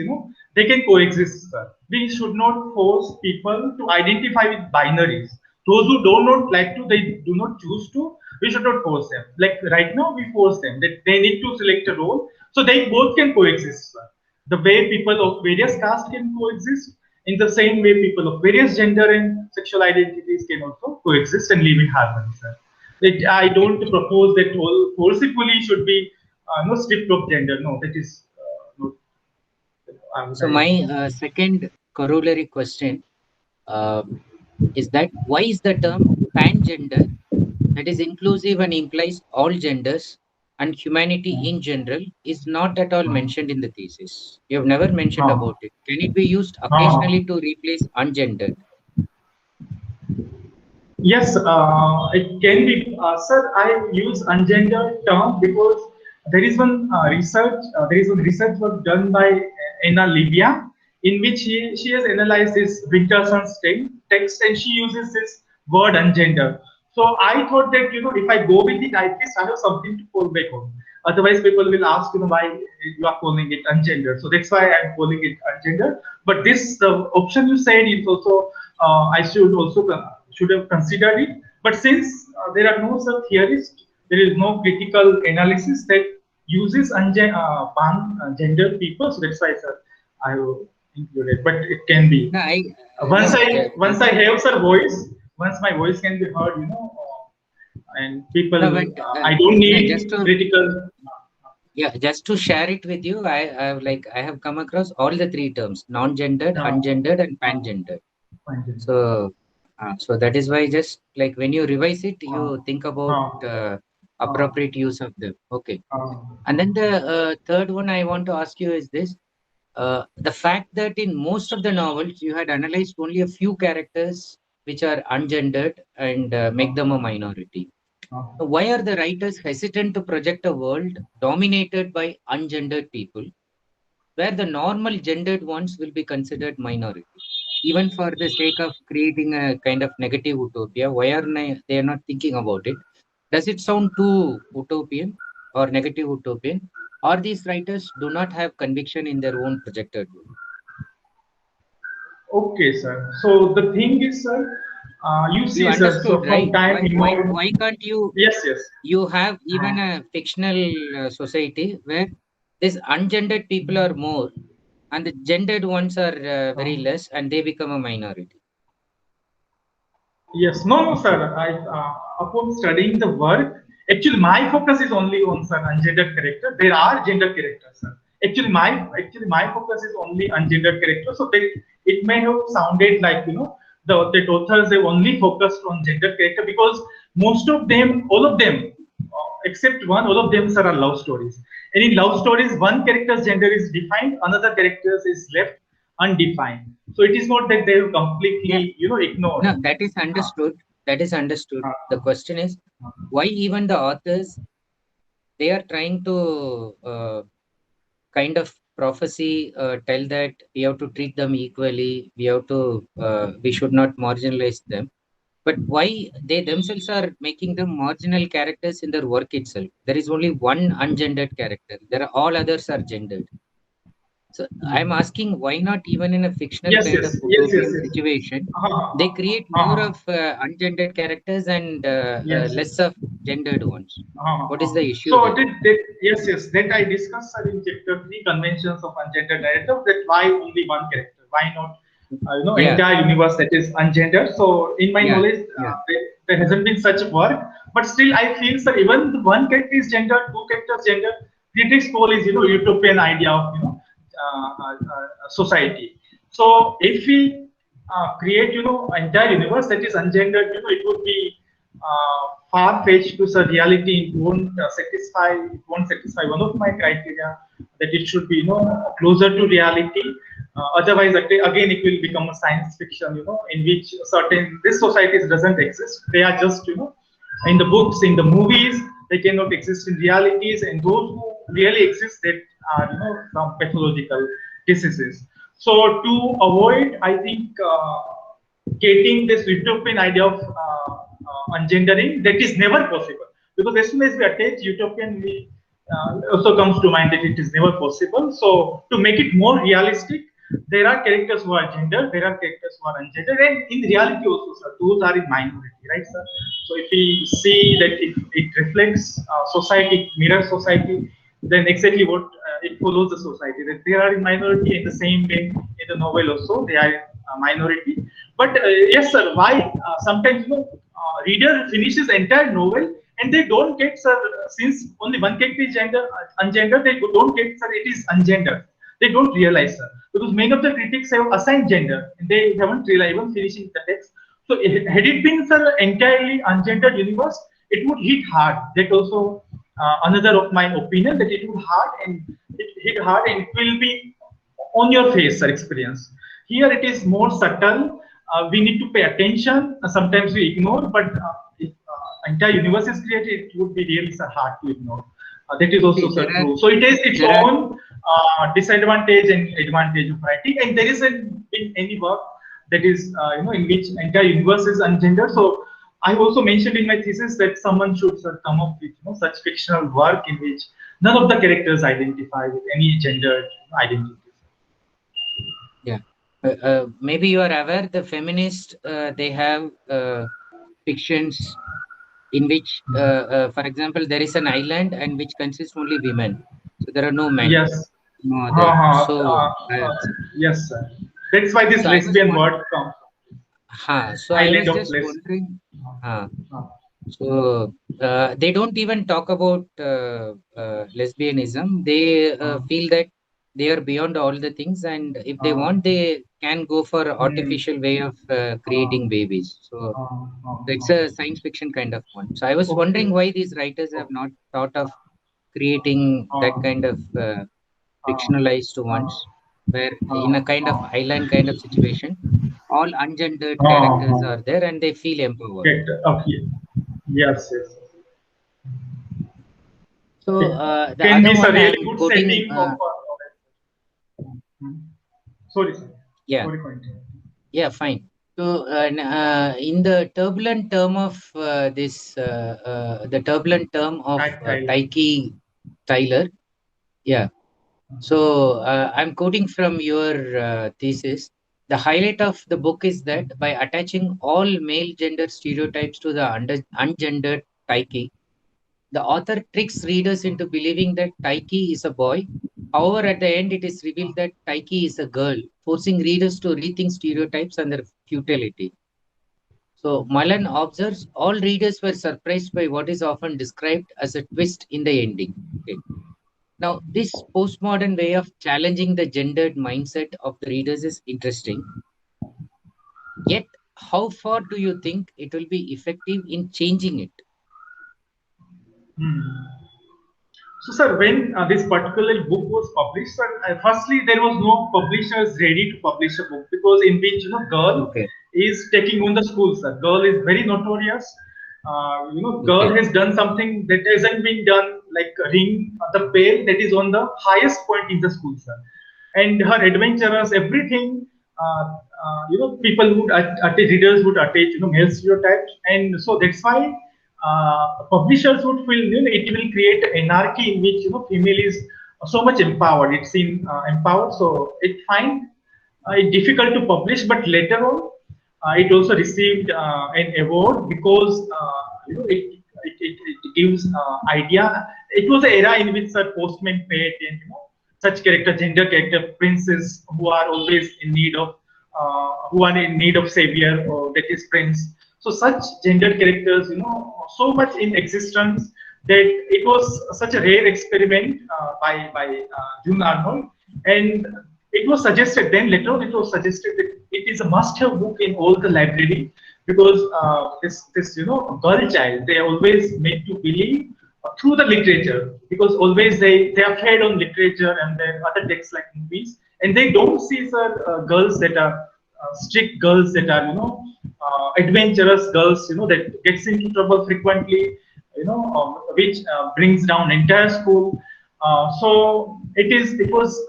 they can coexist, sir. we should not force people to identify with binaries. Those who do not like to, they do not choose to, we should not force them. Like right now, we force them that they need to select a role, so they both can coexist, sir. The way people of various caste can coexist, in the same way people of various gender and sexual identities can also coexist and live in harmony, sir. I don't propose that all forcibly should be no stripped of gender. No, that is not. So my second corollary question uh, is that why is the term pan-gender, that is inclusive and implies all genders and humanity in general, is not at all mentioned in the thesis? You have never mentioned uh, about it. Can it be used uh, occasionally to replace ungendered? Yes, it can be. Sir, I use ungendered term because there is one research work done by Anna Livia, in which she has analyzed this Winterson's text, and she uses this word ungender. So I thought that, if I go with it, at least I have something to fall back on. Otherwise, people will ask, why you are calling it ungender. So that's why I'm calling it ungender. But this, the option you said, is also I should have considered it. But since there are no such theorists, there is no critical analysis that uses gender people. So that's why, sir, I will include it. But it can be. No, I Once no. once I have sir voice, once my voice can be heard, and people, No, but I don't no, need critical. just to share it with you, I have come across all the three terms: non-gendered, Uh, ungendered, and uh, pan-gendered. fine. So that is why, just like when you revise it, Uh, you think about uh, uh, appropriate use of them. Okay. uh, And then the third one I want to ask you is this: the fact that in most of the novels you had analyzed only a few characters which are ungendered and make them a minority. uh, So why are the writers hesitant to project a world dominated by ungendered people, where the normal gendered ones will be considered minority? Even for the sake of creating a kind of negative utopia, why are they are not thinking about it? Does it sound too utopian or negative utopian? Or these writers do not have conviction in their own projected world? okay, sir. So the thing is, sir, you You see, sir. So understood, from right? time Why immemorial, can't you yes, yes. you have even Uh, a fictional society where these ungendered people are more and the gendered ones are uh, very less and they become a minority? Yes, no, no, sir. Upon studying the work, actually, my focus is only on, sir, ungendered character. There are gender characters, sir. Actually my focus is only ungendered characters. So it may have sounded like, the authors have only focused on gender character, because most of them, all of them, except one, all of them, sir, are love stories. And in love stories, one character's gender is defined, another character's is left undefined. So it is not that they have Yeah, completely, ignored. no, that is understood. That is understood. Uh, The question is why even the authors, they are trying to kind of prophecy tell that we have to treat them equally, we should not marginalize them. But why they themselves are making them marginal characters in their work itself? There is only one ungendered character. There are all others are gendered. So I'm asking why not even in a fictional yes, kind yes, of yes, yes, utopian yes. situation, they Uh, create more uh, of ungendered characters and yes, yes. less of gendered ones. What is the issue So there? yes, yes, that I discussed, sir, in chapter 3, conventions of ungendered narrative. That why only one character? Why not, Yeah, entire universe that is ungendered? So in my yeah, knowledge, yeah. there hasn't been such work. But still, I feel, sir, even the one character is gendered, two characters gendered. Critics poll is, utopian idea of, society. So if we create, entire universe that is ungendered, it would be far-fetched to the reality. It won't satisfy one of my criteria, that it should be, closer to reality. Otherwise, again, it will become a science fiction, in which certain this societies doesn't exist. They are just, in the books, in the movies. They cannot exist in realities, and those who really exist, that are, some pathological diseases. So to avoid, I think, getting this utopian idea of ungendering, that is never possible, because as soon as we attach utopian, we also comes to mind that it is never possible. So to make it more realistic, There are characters who are gendered, there are characters who are ungendered, and in reality also, sir, those are in minority, right, sir? So if we see that if it reflects society, it mirrors society, then exactly what it follows the society, that they are in minority. In the same way, in the novel also, they are in minority. But yes, sir, why sometimes reader finishes entire novel and they don't get, sir, since only one character is ungendered, they don't get, sir, it is ungendered. They don't realize, sir, because many of the critics have assigned gender and they haven't realized even finishing the text. So had it been, sir, entirely ungendered universe, it would hit hard. That also another of my opinion, that it would hard and it hit hard and it will be on your face, sir, experience. Here it is more subtle. We need to pay attention. Sometimes we ignore, but if entire universe is created, it would be really, sir, hard to ignore. That is also, See, sir, true. So it is its there are own disadvantage and advantage of writing, and there isn't in any work that is in which entire universe is ungendered. So I also mentioned in my thesis that someone should, sir, come up with such fictional work in which none of the characters identify with any gendered identity. yeah. Maybe you are aware the feminist they have fictions in which, for example, there is an island and which consists only women. So there are no men, Yes. no other. Uh-huh. Yes, sir. That's why this So I was lesbian one. word comes. So I Island was of just bliss. wondering. Uh, Uh, so they don't even talk about lesbianism. They uh, feel that they are beyond all the things, and if they uh, want, they can go for hmm, artificial way of uh, creating babies. So it's okay. a science fiction kind of one. So I was wondering Okay. why these writers have Okay. not thought of creating that Uh, kind of uh, fictionalized uh, ones, where in uh, a kind of uh, island kind of situation, all ungendered characters uh, are there and they feel empowered. get okay. Yes, yes. So It the can other be a one really I'm good quoting, setting of. Hmm. Sorry, sir. yeah, Sorry for interrupting. yeah, fine. So in the turbulent term of the turbulent term of Tactile. Tyke Tyler, yeah. So I'm quoting from your thesis. The highlight of the book is that by attaching all male gender stereotypes to the ungendered Tyche, the author tricks readers into believing that Tyche is a boy. However, at the end, it is revealed that Tyche is a girl, forcing readers to rethink stereotypes and their futility. So Mullen observes all readers were surprised by what is often described as a twist in the ending. Okay. Now, this postmodern way of challenging the gendered mindset of the readers is interesting. Yet, how far do you think it will be effective in changing it? Hmm. So, sir, when this particular book was published, sir, firstly there was no publishers ready to publish a book because in which girl Okay, is taking on the school, sir. Girl is very notorious. Girl okay, has done something that hasn't been done, like ring the bell that is on the highest point in the school, sir. And her adventurous, everything. People would readers would attach male stereotypes, and so that's why publishers would feel it will create anarchy in which female is so much empowered. It's in empowered, so it find it difficult to publish. But later on, it also received an award because it gives idea. It was an era in which postman paid and such character, gender character, princes who are always in need of who are in need of savior, or that is prince. So such gendered characters, so much in existence that it was such a rare experiment by June Arnold, and it was suggested. Then later on, it was suggested that it is a must-have book in all the library because this girl child, they are always made to believe through the literature, because always they are fed on literature and then other texts like movies, and they don't see girls that are strict girls, that are adventurous girls, that gets into trouble frequently, which brings down entire school. So it was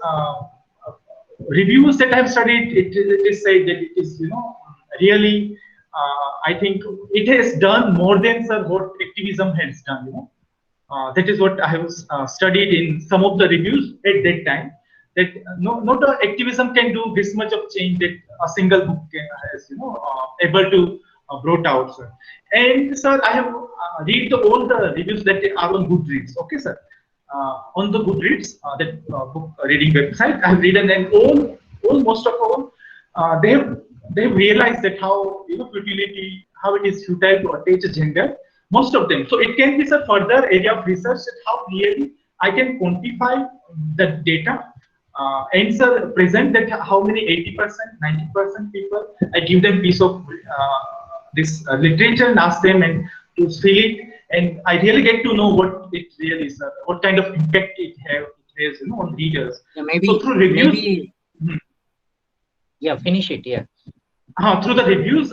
reviews that I've studied. It is said that it is really. I think it has done more than, sir, what activism has done. That is what I have studied in some of the reviews at that time. that not all activism can do this much of change that a single book has, able to brought out, sir. And sir, I have read all the reviews that are on Goodreads. Okay, sir. On the Goodreads, that book reading website, I have read, and all most of all, they have realized that how futility, how it is futile to attach a gender. Most of them. So it can be a further area of research that how really I can quantify the data and sir present that how many 80%, 90% people I give them piece of this literature and ask them and to fill it, and I really get to know what it really is, what kind of impact it has on readers. Yeah, maybe, So through reviews, maybe, yeah, finish it. Yeah. through the reviews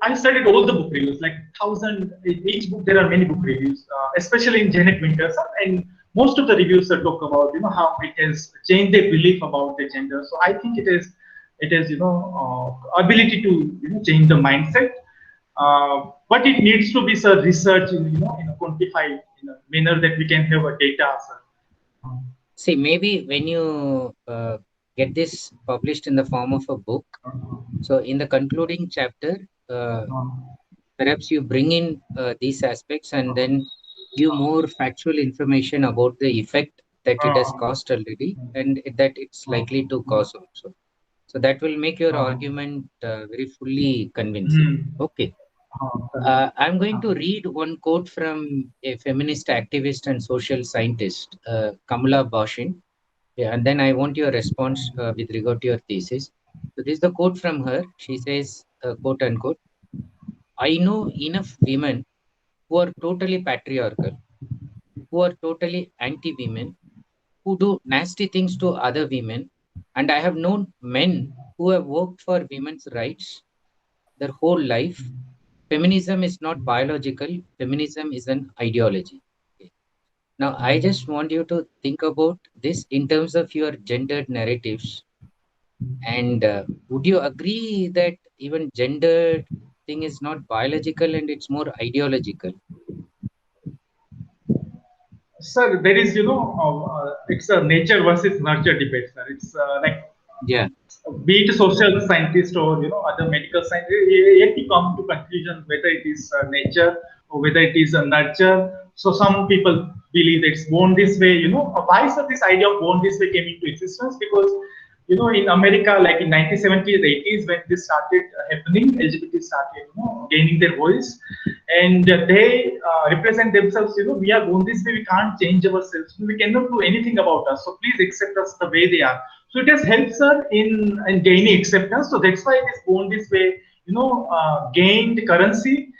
I studied all the book reviews, like 1,000 each book. There are many book reviews, especially in Janet Winterson, and most of the reviews talk about how it has changed their belief about the gender. So I think it is ability to change the mindset, but it needs to be research in a quantified manner that we can have a data, sir. See, maybe when you get this published in the form of a book, so in the concluding chapter, perhaps you bring in these aspects and then give more factual information about the effect that it has caused already and that it's likely to cause also. So that will make your argument very fully convincing. Okay. I'm going to read one quote from a feminist activist and social scientist, Kamala Boshin. Yeah, and then I want your response with regard to your thesis. So this is the quote from her. She says, quote unquote, I know enough women who are totally patriarchal, who are totally anti-women, who do nasty things to other women, and I have known men who have worked for women's rights their whole life. Feminism is not biological, feminism is an ideology. Okay. Now, I just want you to think about this in terms of your gendered narratives. And would you agree that even gendered thing is not biological and it's more ideological? Sir, there is, it's a nature versus nurture debate, sir. It's like, Yeah. be it a social scientist or other medical scientist, yet to come to conclusion whether it is nature or whether it is a nurture. So some people believe it's born this way. Why sir this idea of born this way came into existence? Because in America, like in 1970s, 80s, when this started happening, LGBT started gaining their voice, and they represent themselves. We are born this way. We can't change ourselves. We cannot do anything about us. So please accept us the way they are. So it has helped her in gaining acceptance. So that's why it is born this way. Gained currency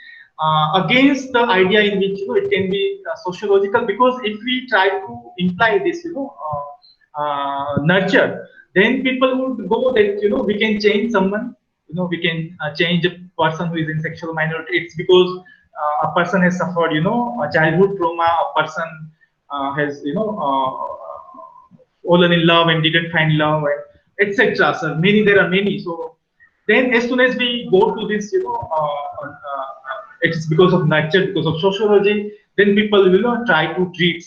against the idea in which it can be sociological. Because if we try to imply this, nurture, then people would go that we can change someone. We can change a person who is in sexual minority. It's because a person has suffered a childhood trauma. A person has fallen in love and didn't find love, and etc. So there are many. So then, as soon as we go to this, it's because of nature, because of sociology. Then people try to treat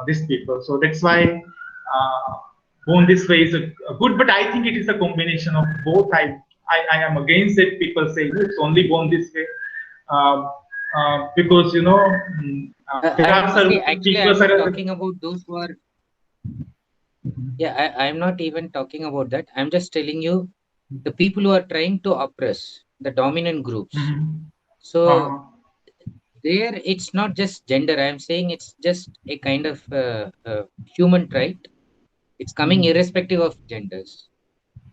these people. So that's why born this way is a good. But I think it is a combination of both. I am against it. People say it's only born this way because actually, I'm talking about those who are. Yeah, I'm not even talking about that. I'm just telling you the people who are trying to oppress the dominant groups. So there, it's not just gender. I'm saying it's just a kind of human trait. It's coming irrespective of genders.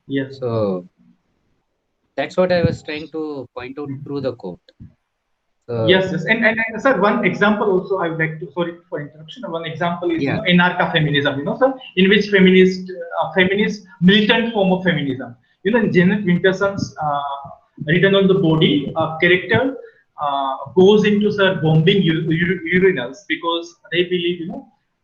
Yes. So that's what I was trying to point out through the quote. Yes, and sir, one example also I would like to, sorry for interruption. One example is anarcha feminism, sir, in which feminist militant form of feminism. In Janet Winterson's Written on the Body, a character goes into bombing urinals because they believe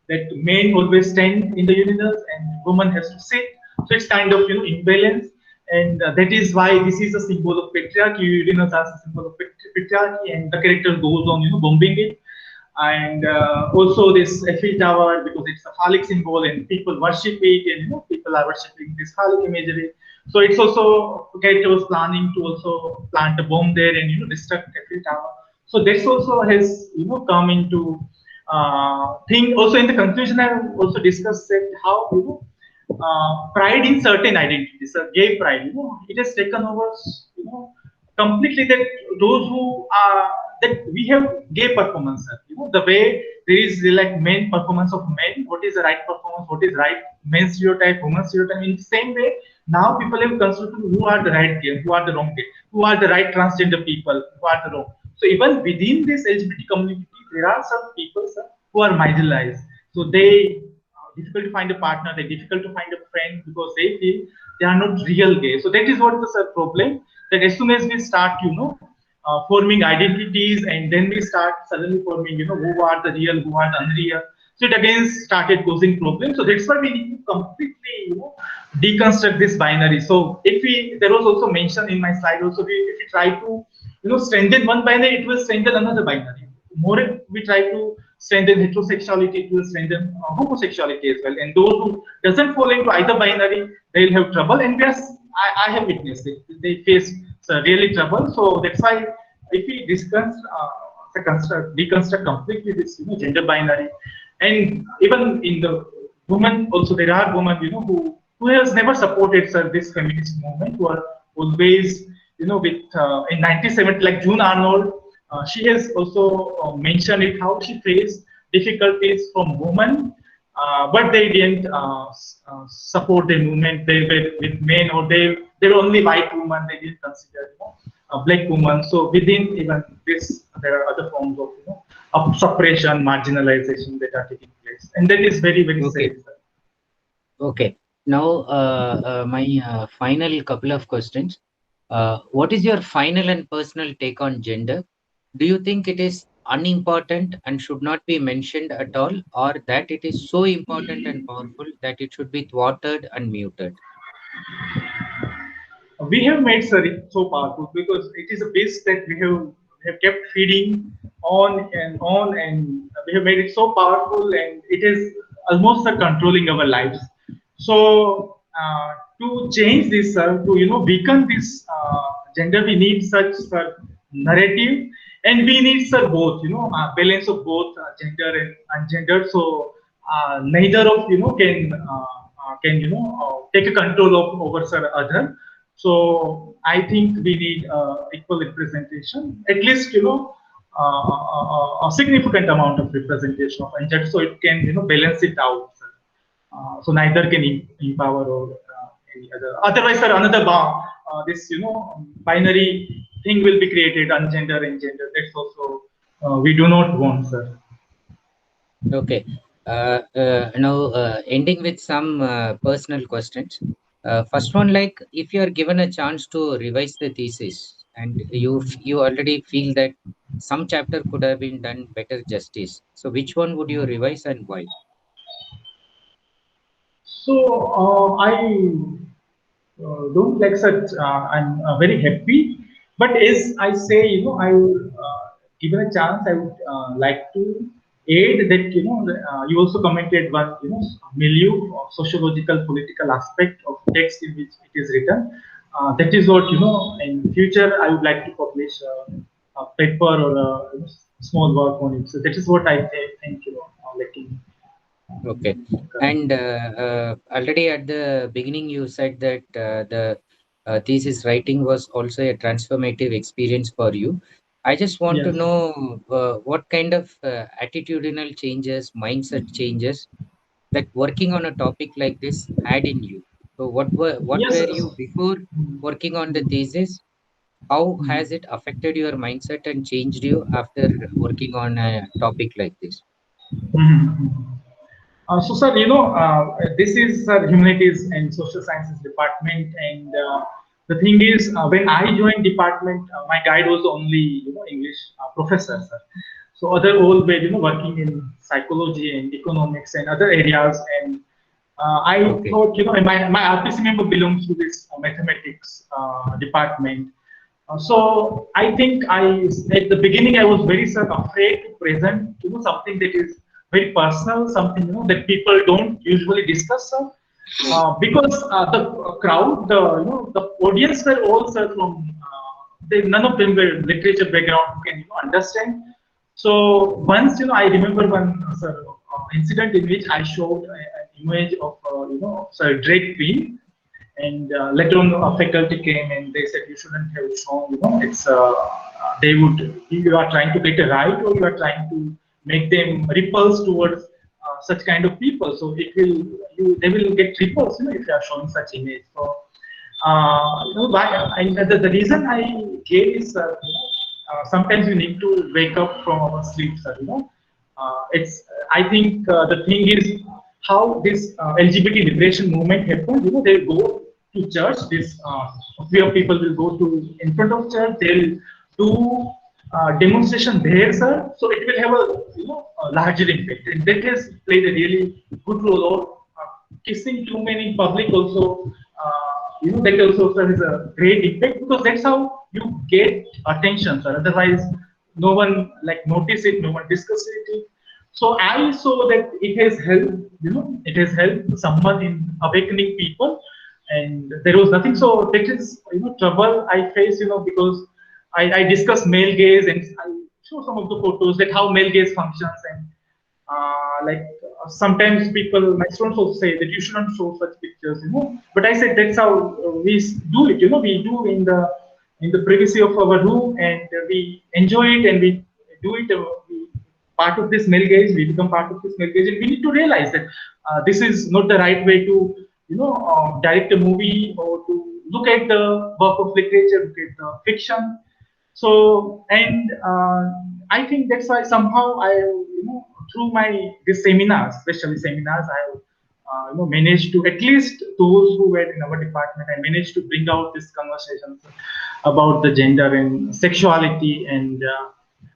that men always stand in the urinals and woman has to sit. So it's kind of imbalance. And that is why this is a symbol of patriarchy. Urinals are a symbol of patriarchy, and the character goes on, bombing it. and also this Eiffel Tower, because it's a phallic symbol and people worship it, and people are worshiping this phallic imagery. So it's also Kate was planning to also plant a bomb there and destruct Eiffel Tower. So this also has come into thing. Also in the conclusion, I also discussed that how pride in certain identities, gay pride, it has taken over, completely, that those who are, that we have gay performance, the way there is like men performance of men, what is the right performance, what is right men stereotype, woman stereotype. In the same way, now people have constructed who are the right gay, who are the wrong gay, who are the right transgender people, who are the wrong. So even within this LGBT community, there are some people, sir, who are marginalized. So they difficult to find a partner, they're difficult to find a friend because they feel they are not real gay. So that is what the problem. That as soon as we start, forming identities, and then we start suddenly forming, who are the real, who are the unreal. So it again started causing problems. So that's why we need to completely, deconstruct this binary. So if we, there was also mentioned in my slide also, if we try to, strengthen one binary, it will strengthen another binary. More if we try to strengthen heterosexuality, it will strengthen homosexuality as well. And those who doesn't fall into either binary, they'll have trouble. And yes, I have witnessed it. They face really trouble. So that's why if we deconstruct completely this, gender binary, and even in the women also, there are women, who has never supported, sir, this feminist movement, who are always, with in 1970, like June Arnold, she has also mentioned it, how she faced difficulties from women, but they didn't support the movement. They were with men, or they were only white women. They didn't consider, a black woman. So within even this, there are other forms of, of suppression, marginalization that are taking place, and that is very, very Okay. sad, sir. Okay. Now, my final couple of questions. What is your final and personal take on gender? Do you think it is unimportant and should not be mentioned at all, or that it is so important and powerful that it should be thwarted and muted? We have made, sir, it so powerful because it is a base that we have kept feeding on and on, and we have made it so powerful, and it is almost controlling our lives. So to change this, sir, to weaken this gender, we need such, sir, narrative, and we need, sir, both, balance of both gender and ungendered. So neither of can take a control of over, sir, other. So I think we need equal representation, at least, a significant amount of representation of ungendered, so it can, balance it out, sir. So neither can empower or any other. Otherwise, sir, another this, binary thing will be created, ungender and gender. That's also we do not want, sir. Okay. Now, ending with some personal questions. First one, like if you are given a chance to revise the thesis and you already feel that some chapter could have been done better justice. So which one would you revise and why? So I don't like such. I'm very happy, but as I say, I would, given a chance, I would like to aid that. You also commented one, milieu, or sociological, political aspect of text in which it is written. That is what, in future I would like to publish a paper or a, small work on it. So that is what I think, lacking. Okay. And already at the beginning, you said that the thesis writing was also a transformative experience for you. I just want to Yes. know what kind of attitudinal changes, mindset changes that working on a topic like this had in you. So what Yes. were you before working on the thesis? How has it affected your mindset and changed you after working on a topic like this? Mhm. So, sir, this is humanities and social sciences department, and the thing is, when I joined department, my guide was only, English professor, sir. So other all were, working in psychology and economics and other areas, and I Okay. thought, my RPC member belongs to this mathematics department. So I think at the beginning I was very sir afraid to present something that is very personal, something that people don't usually discuss, sir. Because the crowd, the audience were all sir from none of them were literature background who can understand. So once I remember one sir incident in which I showed an image of sir Drake Queen, and later on a faculty came and they said you shouldn't have shown, it's they would, you are trying to get a right or you are trying to make them repulse towards such kind of people, so it will, they will get repulsed if you are showing such image. So why the reason I gave is sometimes we need to wake up from our sleep, sir. It's, I think the thing is how this LGBT liberation movement happened. They go to church. This few people will go to in front of church. They'll do demonstration there, sir. So it will have a a larger impact, and that has played a really good role. Or kissing too many in public also. That also sir, is a great impact, because that's how you get attention, sir. Otherwise, no one like notice it, no one discuss it. So I saw that it has helped, it has helped someone in awakening people, and there was nothing. So that is trouble I face, because I discuss male gaze and I show some of the photos that how male gaze functions, and sometimes people, my students also say that you shouldn't show such pictures, but I said that's how we do it, we do in the privacy of our room, and we enjoy it, and we do it, we, part of this male gaze, we become part of this male gaze, and we need to realize that this is not the right way to direct a movie or to look at the work of literature, look at the fiction. So, and I think that's why somehow I, through my these seminars, especially seminars, I managed to, at least those who were in our department, I managed to bring out this conversation about the gender and sexuality, and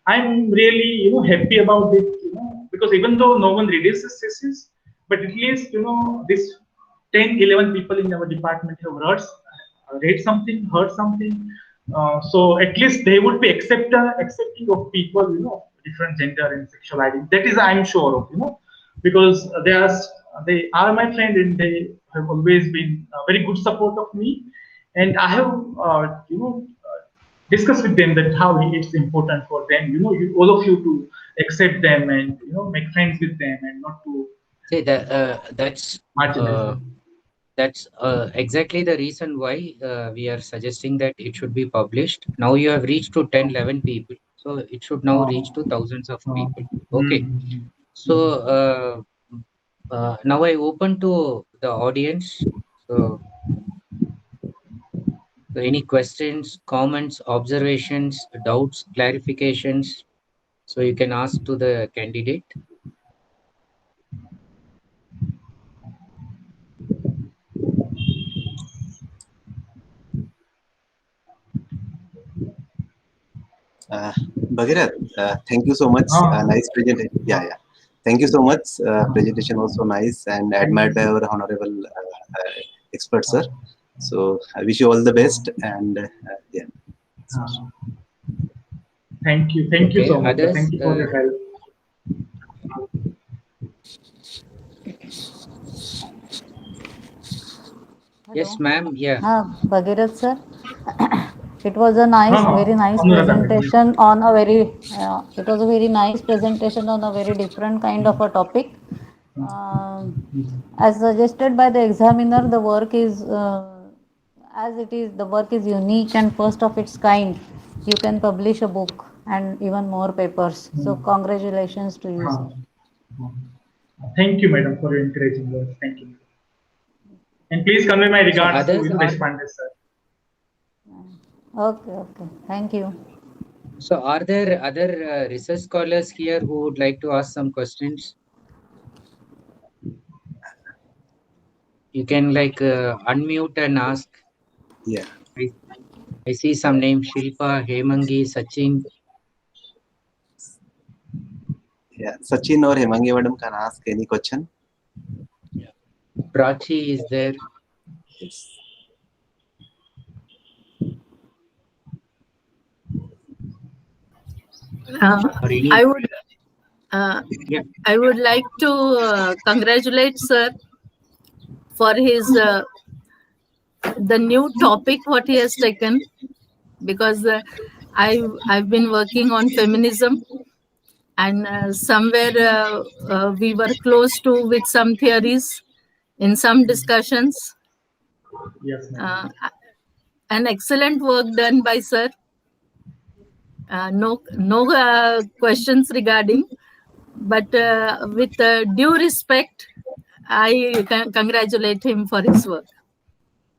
I'm really happy about it, because even though no one reads this thesis, but at least this 10, 11 people in our department have read something, heard something. So at least they would be accepting of people, different gender and sexual identity. That is, I'm sure of, because they are my friend, and they have always been a very good support of me. And I have, discussed with them that how it's important for them, all of you to accept them and make friends with them and not to See that marginalize them. that's exactly the reason why we are suggesting that it should be published. Now you have reached to 10, 11 people, so it should now reach to thousands of people. Okay, so now I open to the audience. So, any questions, comments, observations, doubts, clarifications? So you can ask to the candidate. Bhagirath, thank you so much. Ah, Nice presentation. Yeah, yeah. Thank you so much. Presentation was so nice and thank you, admired by sir. our honorable expert, sir. So I wish you all the best. And yeah, Ah, thank you Okay, so much, sir. others? Thank you for your help. Yes, Hello. ma'am. Yeah. Bhagirath sir. It was a nice, very nice Anuradha madam. presentation on a very, it was a very nice presentation on a very different kind of a topic. Um as suggested by the examiner, the work is, as it is, the work is unique and first of its kind. You can publish a book and even more papers. So congratulations to you, sir. Ah, ah. Thank you, madam, for your encouraging words. Thank you. And please convey my So regards to others are Deshpande, sir. Okay, okay. Thank you. so are there other research scholars here who would like to ask some questions? You can like unmute and ask. yeah, I, I see some names: Shilpa, Hemangi, Sachin. yeah. Sachin or Hemangi madam can ask any question. Prachi is there. Yes. or any? I would Yeah. I would like to congratulate sir for his the new topic what he has taken, because I've been working on feminism, and somewhere we were close to with some theories in some discussions. Yes, madam. An excellent work done by sir. No questions regarding, but with due respect, I congratulate him for his work.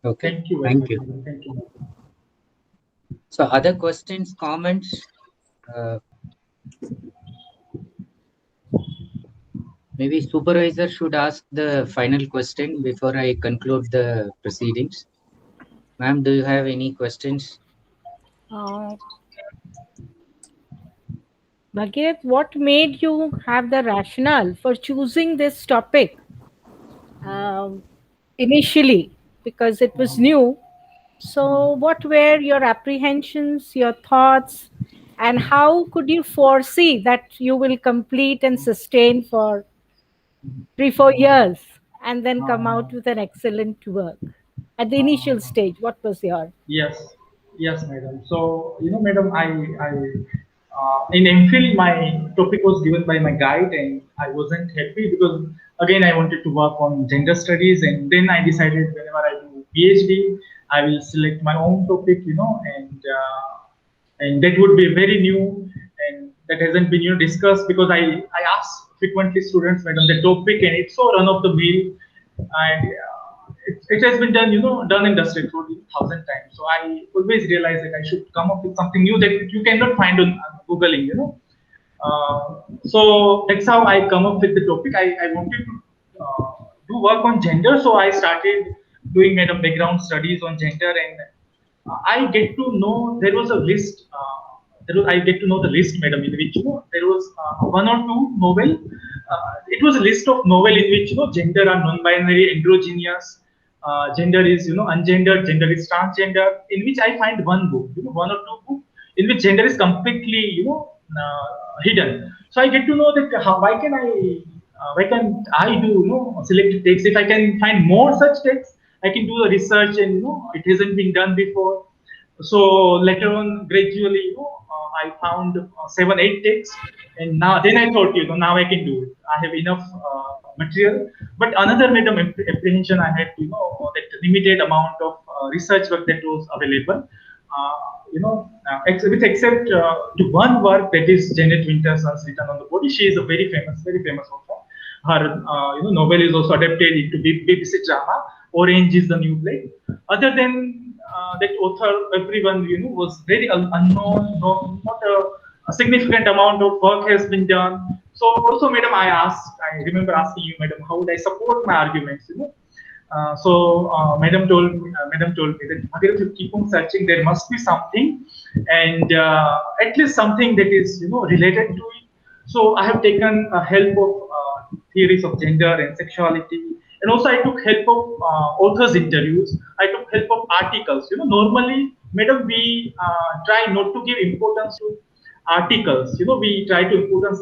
Okay. Thank you very Thank much, you. madam. Thank you, madam. So other questions, comments? Maybe supervisor should ask the final question before I conclude the proceedings. Ma'am, do you have any questions? Bhagirath, what made you have the rationale for choosing this topic initially? Because it was new. So, what were your apprehensions, your thoughts, and how could you foresee that you will complete and sustain for 3-4 years and then come out with an excellent work? At the initial stage, what was your? Yes, yes, madam. So, madam, in MPhil, my topic was given by my guide, and I wasn't happy because, again, I wanted to work on gender studies, and then I decided whenever I do PhD, I will select my own topic, and that would be very new, and that hasn't been, discussed, because I ask frequently students, madam, the topic, and it's so run of the mill, and it has been done, done and dusted for 1,000 times. So I always realize that I should come up with something new that you cannot find on Googling, So that's how I come up with the topic. I wanted to do work on gender, so I started doing background studies on gender, and I get to know there was a list. I get to know the list, madam, in which there was one or two novel. It was a list of novel in which gender are non-binary, androgynous, gender is ungendered, gender is transgender. In which I find one book, one or two books in which gender is completely hidden. So I get to know that why can I do selected text? If I can find more such texts, I can do the research, and it hasn't been done before. So later on, gradually, I found 7-8 texts, and then I thought, now I can do it. I have enough material. But another apprehension I had, that limited amount of research work that was available. Except the one work that is Janet Winterson's Written on the Body. She is a very famous author. Her novel is also adapted into BBC drama. Orange is the New Black. Other than that author, everyone was very unknown. Not a significant amount of work has been done. So also, madam, I remember asking you, madam, how would I support my arguments? Madam told me that Bhagirath, you keep on searching. There must be something, and at least something that is related to it. So I have taken help of theories of gender and sexuality, and also I took help of authors' interviews. I took help of articles. Normally, madam, we try not to give importance to articles. We try to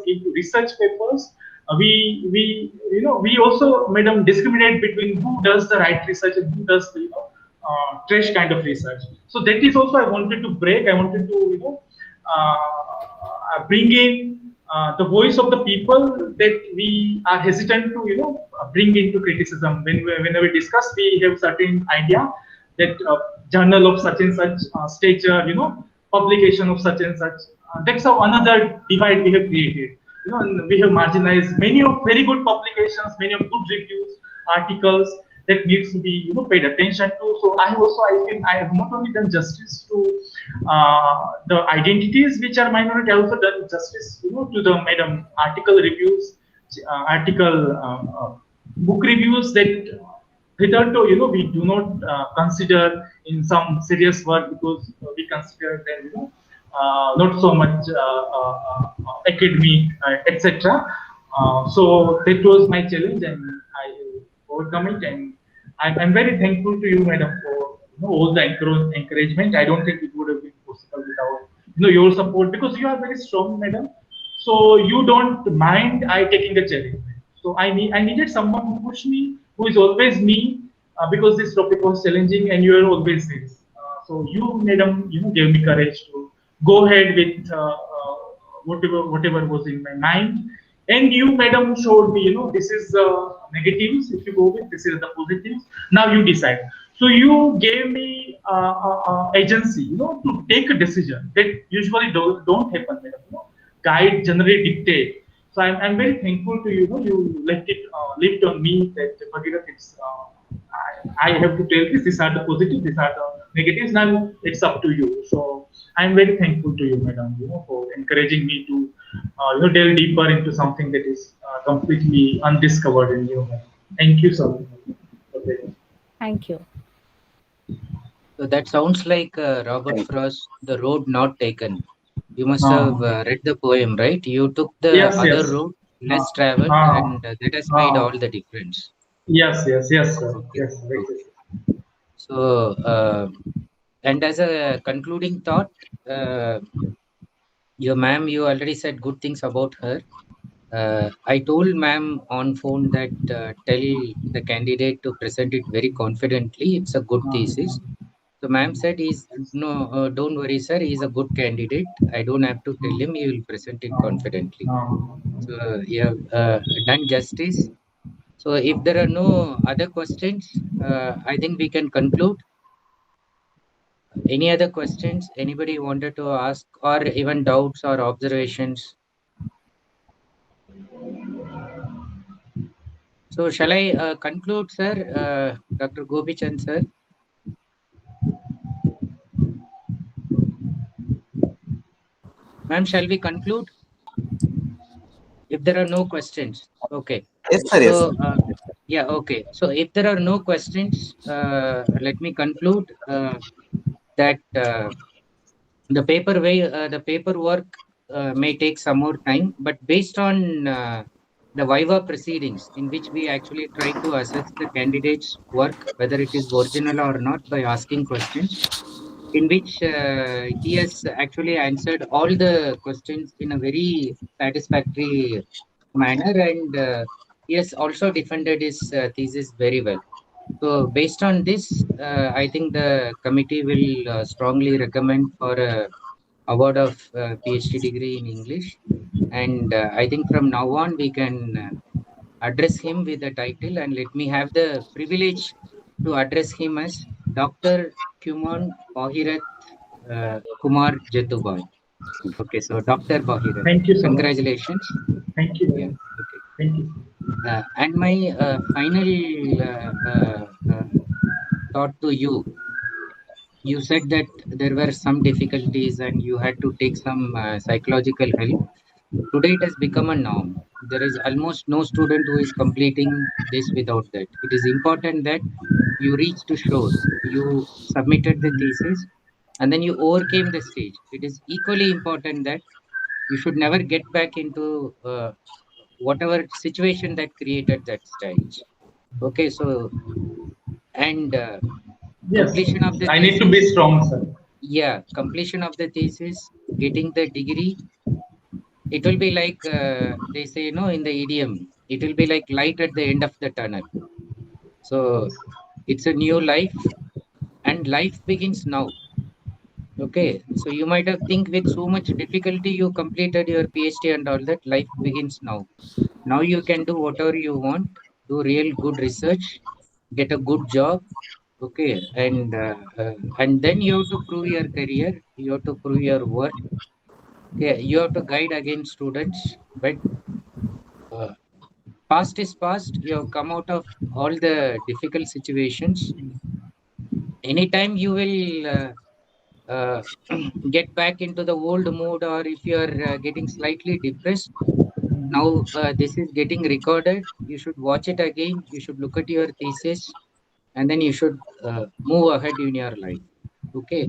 give to research papers. We also, madam, discriminate between who does the right research and who does the trash kind of research. So that is also I wanted to break. I wanted to bring in the voice of the people that we are hesitant to bring into criticism. Whenever we discuss, we have certain idea that journal of such and such stature, publication of such and such. That's how another divide we have created. We have marginalized many of very good publications, many of good reviews, articles that needs to be paid attention to. So I think I have not only done justice to the identities which are minority, I also done justice to the madam article reviews, book reviews that hitherto we do not consider in some serious work, because we consider them not so much academic, etc. So that was my challenge, and I overcome it. And I'm very thankful to you, madam, for all the encouragement. I don't think it would have been possible without your support, because you are very strong, madam. So you don't mind I taking the challenge. So I needed someone who pushed me, who is always me, because this topic was challenging, and you are always this. So you, madam, gave me courage to go ahead with whatever was in my mind. And you, madam, showed me, this is the negatives. If you go with, this is the positives. Now you decide. So you gave me agency, to take a decision that usually don't happen, madam. Guide generally dictate. So I'm very thankful to you. You left it left on me that Bhagirath, it's I have to tell this. These are the positives. These are the negatives. Now it's up to you. So I'm very thankful to you, madam, for encouraging me to delve deeper into something that is completely undiscovered in you. Thank you so much. Thank you. So that sounds like Robert Thank you. Frost, The Road Not Taken. You must have read the poem, right? You took the Yes, other yes. road, less traveled, and that has made all the difference. Yes, sir. Okay. Yes, right. Okay. So, and as a concluding thought, your ma'am, you already said good things about her. I told ma'am on phone that tell the candidate to present it very confidently. It's a good thesis. So ma'am said, don't worry, sir. He's a good candidate. I don't have to tell him. He will present it confidently. So you have done justice. So if there are no other questions, I think we can conclude. Any other questions anybody wanted to ask, or even doubts or observations? So shall I conclude, sir? Dr. Gopichand, sir? Ma'am, shall we conclude? If there are no questions, okay. Yes, sir. Yes. So, yeah, okay. So if there are no questions, let me conclude that the paperwork may take some more time, but based on the Viva proceedings, in which we actually try to assess the candidate's work, whether it is original or not, by asking questions, in which he has actually answered all the questions in a very satisfactory manner, and he has also defended his thesis very well. So based on this, I think the committee will strongly recommend for a award of PhD degree in English. And I think from now on, we can address him with the title, and let me have the privilege to address him as Dr. Kumon Bahirath Kumar Jatubai. Okay, so Dr. Bahirath. Thank you so much. Congratulations. Thank you. Yeah, okay. Thank you. And my final thought to you, you said that there were some difficulties and you had to take some psychological help. Today it has become a norm. There is almost no student who is completing this without that. It is important that you reach to shore. You submitted the thesis and then you overcame the stage. It is equally important that you should never get back into whatever situation that created that stage. Okay, so, and Yes, completion of the I need to be thesis, strong, sir. yeah, completion of the thesis, getting the degree, it will be like they say, in the idiom, it will be like light at the end of the tunnel. So it's a new life, and life begins now. Okay, so you might have think with so much difficulty you completed your PhD and all that. Life begins now. Now you can do whatever you want, do real good research, get a good job. Okay, and then you have to prove your career. You have to prove your worth. Okay, you have to guide against students, but past is past. You have come out of all the difficult situations. Anytime you will get back into the old mood, or if you are getting slightly depressed, now this is getting recorded. You should watch it again. You should look at your thesis, and then you should move ahead in your life. Okay.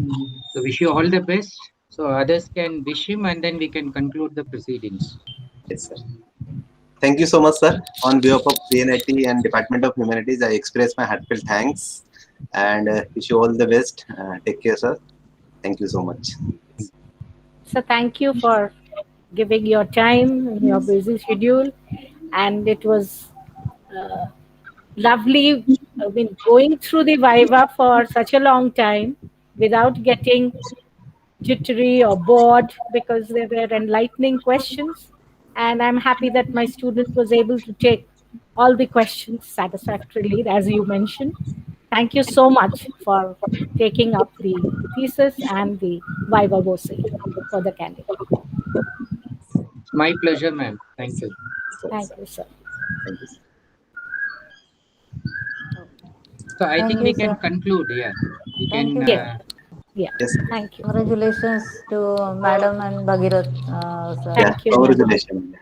So wish you all the best. So others can wish him, and then we can conclude the proceedings. Yes, sir. Thank you so much, sir. On behalf of PNIT and Department of Humanities, I express my heartfelt thanks and wish you all the best. Take care, sir. Thank you so much. So thank you for giving your time in your busy schedule, and it was lovely. I mean, going through the Viva for such a long time without getting jittery or bored, because they were enlightening questions. And I'm happy that my student was able to take all the questions satisfactorily, as you mentioned. Thank you so much for taking up the thesis and the Viva Voce for the candidate. My pleasure, ma'am. Thank you. Thank you, sir. Thank you, sir. So I Thank think you, we can sir. conclude. Yeah, we Thank can. you, Yes. sir. Yeah. Yes. Thank you. Congratulations to Madam and Bhagirath, sir. Yeah. Thank you. Congratulations.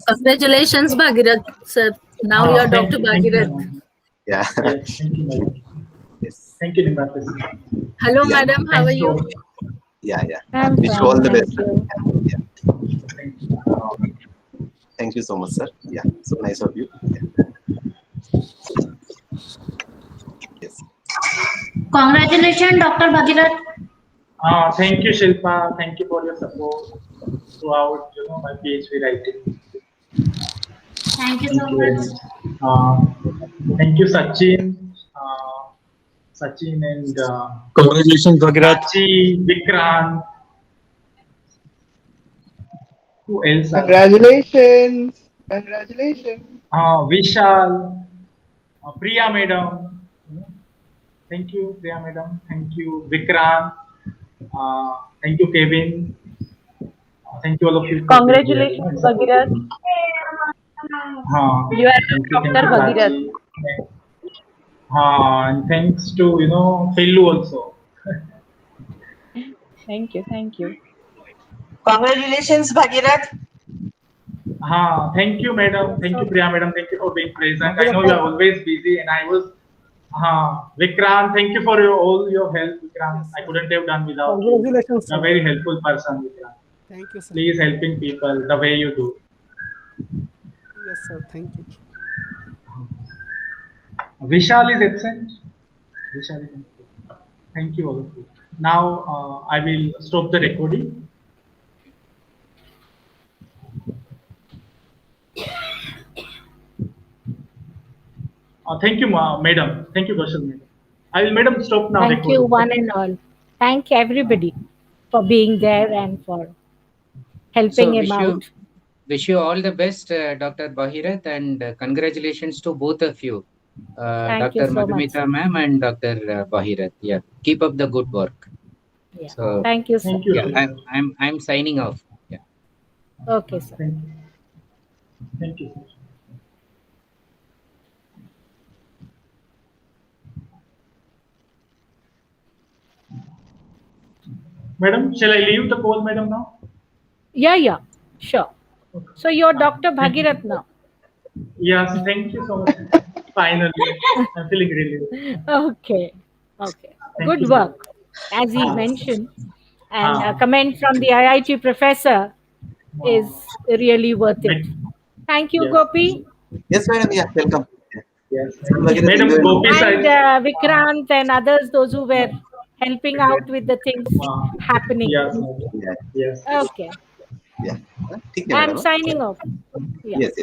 Congratulations, Bhagirath, sir. Now you're Thank Dr. you. Thank you, Bhagirath. madam. Yeah. Yes, thank you, madam. Yes. Thank you, Nimbata. Hello, Yeah. madam. How are Thanks you? to Yeah. Yeah. I'm Wish you all fine. the Thank best. you. Yeah. thank you. Thank you so much, sir. Yeah. So nice of you. Yeah. Yes. Congratulations, Dr. Bhagirath. Thank you, Shilpa. Thank you for your support throughout, my PhD writing. Thank you Thank so you very much. much. Thank you, Sachin. Sachin and Congratulations, Bhagirath. Prachi, Vikrant. Who else? Congratulations. Congratulations. Vishal, Priya Madam. Thank you, Priya Madam. Thank you, Vikrant. Thank you, Kevin. Thank you, all of you. Congratulations, Bhagirath. You are Thank Dr. you, Bhagirath. Prachi. And thanks to Fellu also. Thank you. Thank you. Congratulations, Bhagirath. Thank you, madam. Thank you, Priya, madam. Thank you for being present. I know you are always busy, and I was. Vikrant, thank you for all your help, Vikrant. I couldn't have done without you. Congratulations, You're a sir. very helpful person, Vikrant. Thank you, sir. Please helping people the way you do. Yes, sir. Thank you. Vishal is absent. Vishal is absent. Thank you, all of you. Now I will stop the recording. Thank you, madam. Thank you, Kaushal, madam. I will, madam, stop now. Thank you, one and all. Thank everybody for being there and for helping So him out. wish you all the best, Dr. Bhagirath, and congratulations to both of you, Thank you Dr. so much. Madhumita ma'am and Dr. Bhagirath. Yeah, keep up the good work. Yeah. So Thank you, sir. Thank you. yeah, I'm signing off. Yeah. Okay, sir. Thank you. Thank you, sir. Madam, shall I leave the call, madam, now? Yeah, sure. So you're Dr. Bhagirath now. Yes, thank you so much. Finally, I'm feeling relieved. Okay. Thank Good you, work, as he mentioned. And a Ah. comment from the IIT professor is really worth it. Thank you, Yes. Gopi. Yes, madam. Yeah. Welcome. Yes. Bhagirath, Madam, enjoy. Gopi And side. Vikrant and others, those who were helping out with the things happening. Yes, madam. Yeah. Yes. Okay. Yeah. ठीक है, I'm madam. signing off. Yeah. Yes.